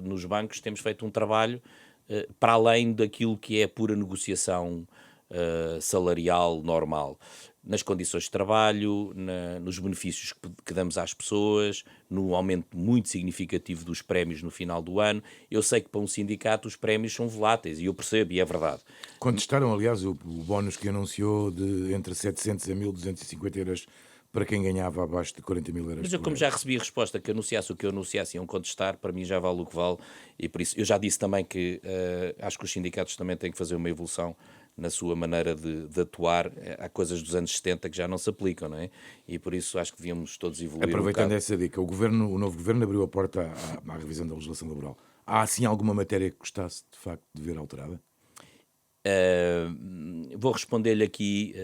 nos bancos temos feito um trabalho para além daquilo que é a pura negociação salarial normal, nas condições de trabalho, nos benefícios que damos às pessoas, no aumento muito significativo dos prémios no final do ano. Eu sei que para um sindicato os prémios são voláteis, e eu percebo, e é verdade. Contestaram, aliás, o bónus que anunciou de entre 700 a 1.250 euros para quem ganhava abaixo de 40 mil euros. Mas eu, como já recebi a resposta que anunciasse o que eu anunciasse iam contestar, para mim já vale o que vale, e por isso eu já disse também que acho que os sindicatos também têm que fazer uma evolução na sua maneira de atuar. Há coisas dos anos 70 que já não se aplicam, não é? E por isso acho que devíamos todos evoluir. Aproveitando essa dica, o novo governo abriu a porta à revisão da legislação laboral. Há, assim, alguma matéria que gostasse, de facto, de ver alterada? Vou responder-lhe aqui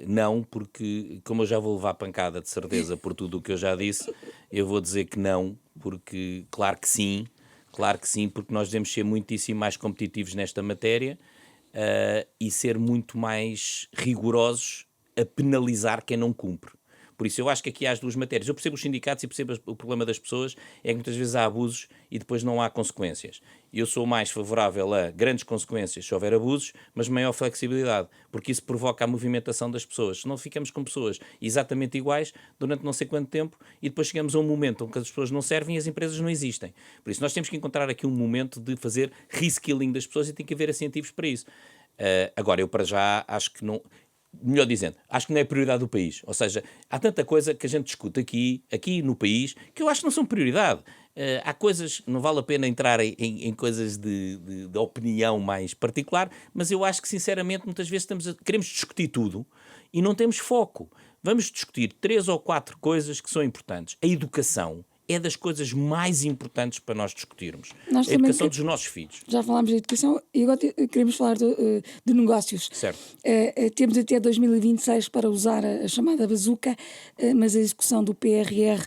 não, porque como eu já vou levar pancada de certeza por tudo o que eu já disse, eu vou dizer que não, porque claro que sim, porque nós devemos ser muitíssimo mais competitivos nesta matéria e ser muito mais rigorosos a penalizar quem não cumpre. Por isso eu acho que aqui há as duas matérias. Eu percebo os sindicatos e percebo o problema das pessoas, é que muitas vezes há abusos e depois não há consequências. Eu sou mais favorável a grandes consequências se houver abusos, mas maior flexibilidade, porque isso provoca a movimentação das pessoas. Senão ficamos com pessoas exatamente iguais durante não sei quanto tempo e depois chegamos a um momento em que as pessoas não servem e as empresas não existem. Por isso nós temos que encontrar aqui um momento de fazer reskilling das pessoas e tem que haver incentivos para isso. Agora, eu para já acho que não... Melhor dizendo, acho que não é prioridade do país. Ou seja, há tanta coisa que a gente discute aqui no país, que eu acho que não são prioridade. Há coisas, não vale a pena entrar em coisas de opinião mais particular, mas eu acho que, sinceramente, muitas vezes queremos discutir tudo e não temos foco. Vamos discutir 3 ou 4 coisas que são importantes. A educação é das coisas mais importantes para nós discutirmos. Nós a educação dos nossos filhos. Já falámos de educação e agora queremos falar de negócios. Certo. Temos até 2026 para usar a chamada bazuca, mas a execução do PRR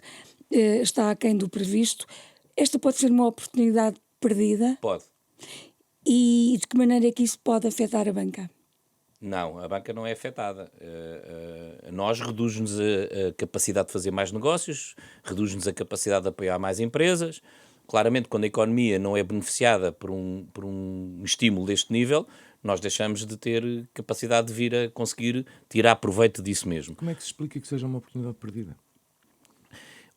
está aquém do previsto. Esta pode ser uma oportunidade perdida? Pode. E de que maneira é que isso pode afetar a banca? Não, a banca não é afetada. Nós reduz-nos a capacidade de fazer mais negócios, reduz-nos a capacidade de apoiar mais empresas. Claramente, quando a economia não é beneficiada por um estímulo deste nível, nós deixamos de ter capacidade de vir a conseguir tirar proveito disso mesmo. Como é que se explica que seja uma oportunidade perdida?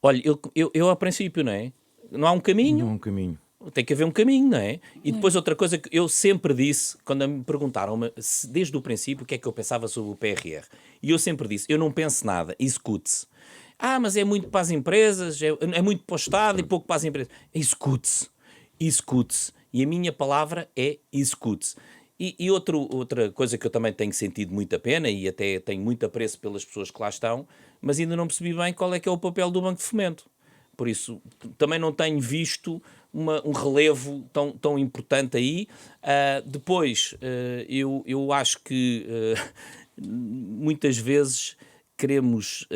Olha, eu a princípio, não é? Não há um caminho. Não há um caminho. Tem que haver um caminho, não é? E depois outra coisa que eu sempre disse, quando me perguntaram desde o princípio o que é que eu pensava sobre o PRR, e eu sempre disse, eu não penso nada, execute-se. Mas é muito para as empresas, é muito para o Estado e pouco para as empresas. Execute-se. E a minha palavra é execute-se. E outra coisa que eu também tenho sentido muita pena, e até tenho muito apreço pelas pessoas que lá estão, mas ainda não percebi bem qual é que é o papel do Banco de Fomento. Por isso, também não tenho visto um relevo tão importante aí. Depois, eu acho que muitas vezes queremos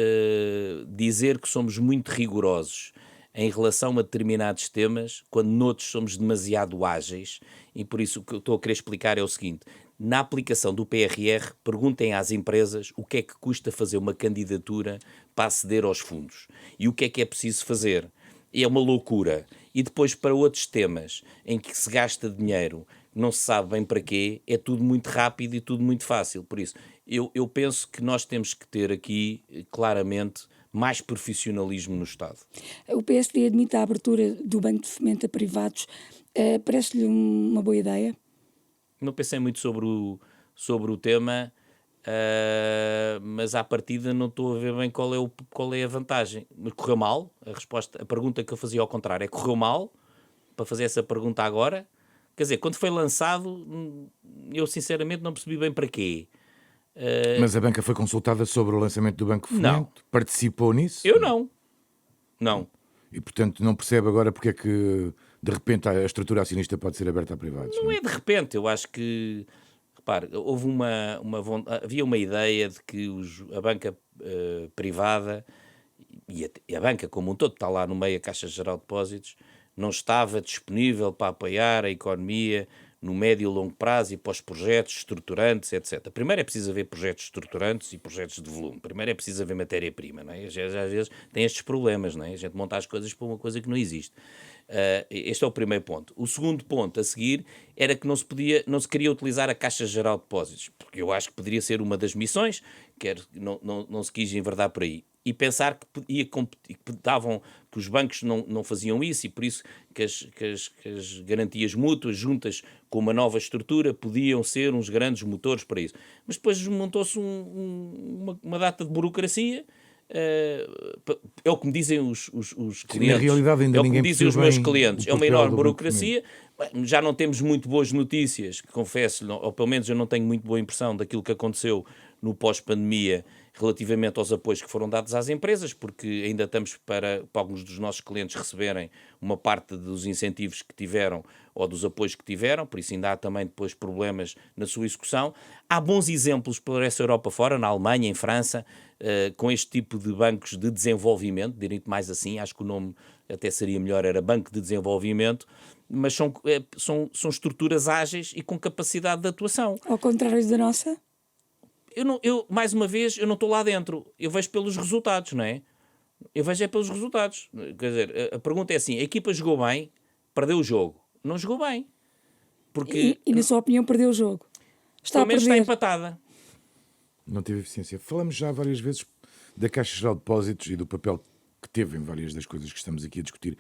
dizer que somos muito rigorosos em relação a determinados temas, quando noutros somos demasiado ágeis, e por isso o que eu estou a querer explicar é o seguinte: na aplicação do PRR, perguntem às empresas o que é que custa fazer uma candidatura para aceder aos fundos e o que é preciso fazer. É uma loucura. E depois, para outros temas em que se gasta dinheiro, não se sabe bem para quê, é tudo muito rápido e tudo muito fácil. Por isso, eu penso que nós temos que ter aqui, claramente, mais profissionalismo no Estado. O PSD admite a abertura do Banco de Fomento a privados. Parece-lhe uma boa ideia? Não pensei muito sobre o tema, mas à partida não estou a ver bem qual é a vantagem. Mas correu mal? A pergunta que eu fazia ao contrário é: correu mal para fazer essa pergunta agora? Quer dizer, quando foi lançado, eu sinceramente não percebi bem para quê. Mas a banca foi consultada sobre o lançamento do Banco de Fomento? Não. Participou nisso? Eu não. Não. E, portanto, não percebe agora porque é que, de repente, a estrutura acionista pode ser aberta a privados? Não é de repente, eu acho que, repare, houve havia uma ideia de que a banca privada e a banca como um todo, está lá no meio a Caixa Geral de Depósitos, não estava disponível para apoiar a economia no médio e longo prazo e para os projetos estruturantes, etc. Primeiro é preciso haver projetos estruturantes e projetos de volume. Primeiro é preciso haver matéria-prima, não é? Às vezes tem estes problemas, não é? A gente monta as coisas para uma coisa que não existe. Este é o primeiro ponto. O segundo ponto a seguir era que não se queria utilizar a Caixa Geral de Depósitos, porque eu acho que poderia ser uma das missões, não se quis enverdar por aí. E pensar que os bancos não faziam isso e por isso que as garantias mútuas juntas com uma nova estrutura podiam ser uns grandes motores para isso. Mas depois montou-se uma data de burocracia. É o que me dizem os clientes. Na realidade ainda é o que ninguém me dizem os percebe meus bem clientes. o É uma papel enorme do Banco de burocracia. Já não temos muito boas notícias, confesso, ou pelo menos eu não tenho muito boa impressão daquilo que aconteceu no pós-pandemia relativamente aos apoios que foram dados às empresas, porque ainda estamos para alguns dos nossos clientes receberem uma parte dos incentivos que tiveram ou dos apoios que tiveram, por isso ainda há também depois problemas na sua execução. Há bons exemplos por essa Europa fora, na Alemanha, em França, com este tipo de bancos de desenvolvimento, direi mais assim, acho que o nome até seria melhor, era Banco de Desenvolvimento, mas são estruturas ágeis e com capacidade de atuação. Ao contrário da nossa? Mais uma vez, eu não estou lá dentro. Eu vejo pelos resultados, não é? Eu vejo pelos resultados. Quer dizer, a pergunta é assim: a equipa jogou bem, perdeu o jogo. Não jogou bem. Porque, E na sua opinião, perdeu o jogo? Está pelo a menos perder? está empatada. Não teve eficiência. Falamos já várias vezes da Caixa Geral de Depósitos e do papel que teve em várias das coisas que estamos aqui a discutir.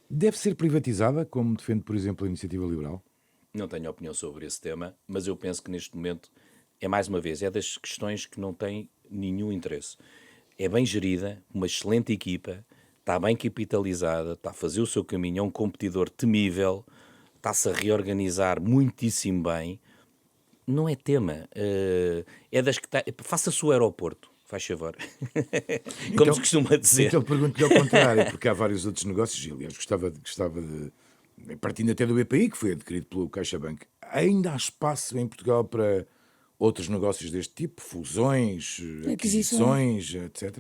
Deve ser privatizada, como defende, por exemplo, a Iniciativa Liberal? Não tenho opinião sobre esse tema, mas eu penso que neste momento mais uma vez, é das questões que não têm nenhum interesse. É bem gerida, uma excelente equipa, está bem capitalizada, está a fazer o seu caminho, é um competidor temível, está-se a reorganizar muitíssimo bem. Não é tema. É das que está... Faça-se o aeroporto, faz favor. Como se costuma dizer. Então pergunto-lhe ao contrário, porque há vários outros negócios, e aliás gostava de... Partindo até do BPI, que foi adquirido pelo CaixaBank, ainda há espaço em Portugal para outros negócios deste tipo? Fusões, aquisições, etc.?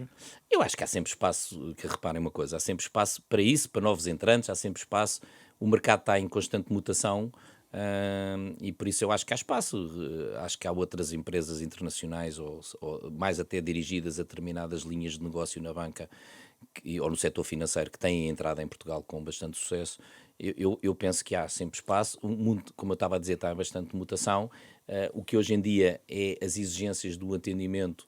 Eu acho que há sempre espaço, que reparem uma coisa, há sempre espaço para isso, para novos entrantes, há sempre espaço. O mercado está em constante mutação e por isso eu acho que há espaço. Acho que há outras empresas internacionais ou mais até dirigidas a determinadas linhas de negócio na banca ou no setor financeiro que têm entrado em Portugal com bastante sucesso. Eu penso que há sempre espaço. O mundo, como eu estava a dizer, está em bastante mutação. O que hoje em dia é as exigências do atendimento,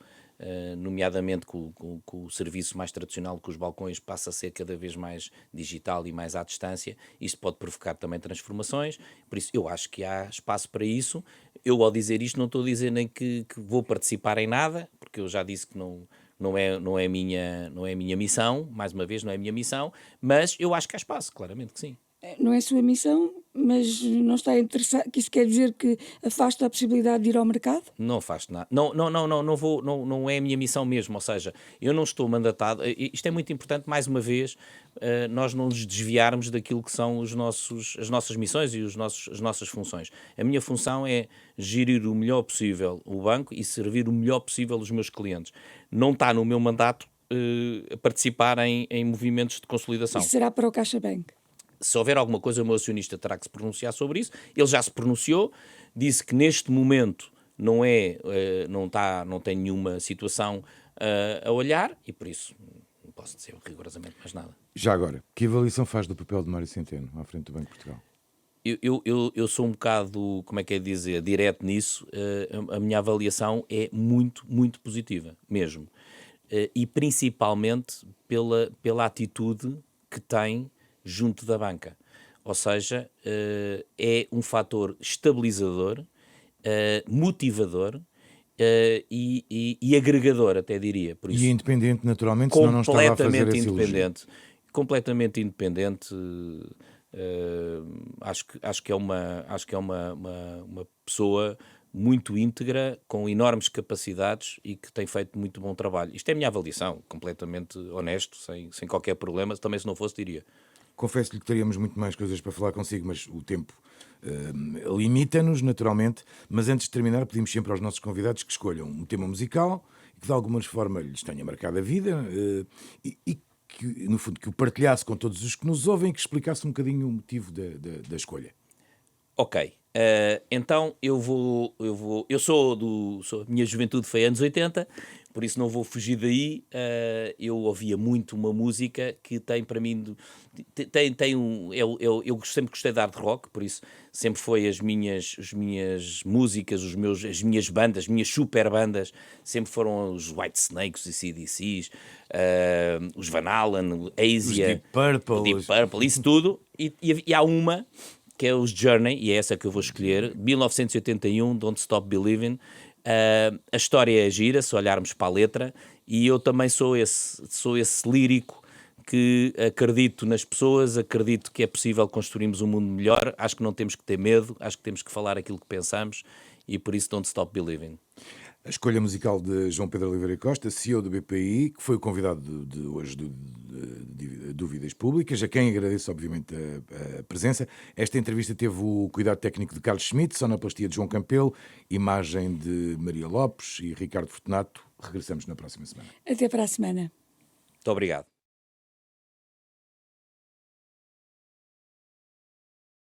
nomeadamente com o serviço mais tradicional, com os balcões, passa a ser cada vez mais digital e mais à distância. Isso pode provocar também transformações, por isso eu acho que há espaço para isso. Eu, ao dizer isto, não estou a dizer nem que vou participar em nada, porque eu já disse que não é a minha missão, mais uma vez, não é a minha missão, mas eu acho que há espaço, claramente que sim. Não é a sua missão, mas não está interessado, que isso quer dizer que afasta a possibilidade de ir ao mercado? Não afasto nada. Não é a minha missão mesmo, ou seja, eu não estou mandatado, isto é muito importante, mais uma vez, nós não nos desviarmos daquilo que são as nossas missões e as nossas funções. A minha função é gerir o melhor possível o banco e servir o melhor possível os meus clientes. Não está no meu mandato participar em movimentos de consolidação. Isso será para o CaixaBank? Se houver alguma coisa, o meu acionista terá que se pronunciar sobre isso. Ele já se pronunciou, disse que neste momento não tem nenhuma situação a olhar e por isso não posso dizer rigorosamente mais nada. Já agora, que avaliação faz do papel de Mário Centeno à frente do Banco de Portugal? Eu sou um bocado, como é que é dizer, direto nisso. A minha avaliação é muito, muito positiva, mesmo. e principalmente pela atitude que tem junto da banca. Ou seja, é um fator estabilizador, motivador, e agregador, até diria. Por E isso, independente, naturalmente, senão não estava a fazer esse elogio. Completamente independente. Acho que é uma pessoa muito íntegra, com enormes capacidades e que tem feito muito bom trabalho. Isto é a minha avaliação, completamente honesto, sem qualquer problema. Também, se não fosse, diria. Confesso-lhe que teríamos muito mais coisas para falar consigo, mas o tempo limita-nos, naturalmente. Mas antes de terminar, pedimos sempre aos nossos convidados que escolham um tema musical que de alguma forma lhes tenha marcado a vida e que, no fundo, que o partilhasse com todos os que nos ouvem e que explicasse um bocadinho o motivo da escolha. Ok. Então a minha juventude foi anos 80, por isso não vou fugir daí. Eu ouvia muito uma música que tem para mim, eu sempre gostei de hard rock, por isso sempre foi as minhas músicas, as minhas bandas, as minhas super bandas, sempre foram os White Snakes, os AC/DCs, os Van Halen, Asia, o Deep Purple, isso tudo, e há uma que é os Journey, e é essa que eu vou escolher, 1981, Don't Stop Believing. A história é gira, se olharmos para a letra, e eu também sou esse lírico que acredito nas pessoas, acredito que é possível construirmos um mundo melhor, acho que não temos que ter medo, acho que temos que falar aquilo que pensamos, e por isso Don't Stop Believing. A escolha musical de João Pedro Oliveira Costa, CEO do BPI, que foi o convidado de hoje de Dúvidas Públicas, a quem agradeço, obviamente, a presença. Esta entrevista teve o cuidado técnico de Carlos Schmidt, sonoplastia de João Campelo, imagem de Maria Lopes e Ricardo Fortunato. Regressamos na próxima semana. Até para a semana. Muito obrigado.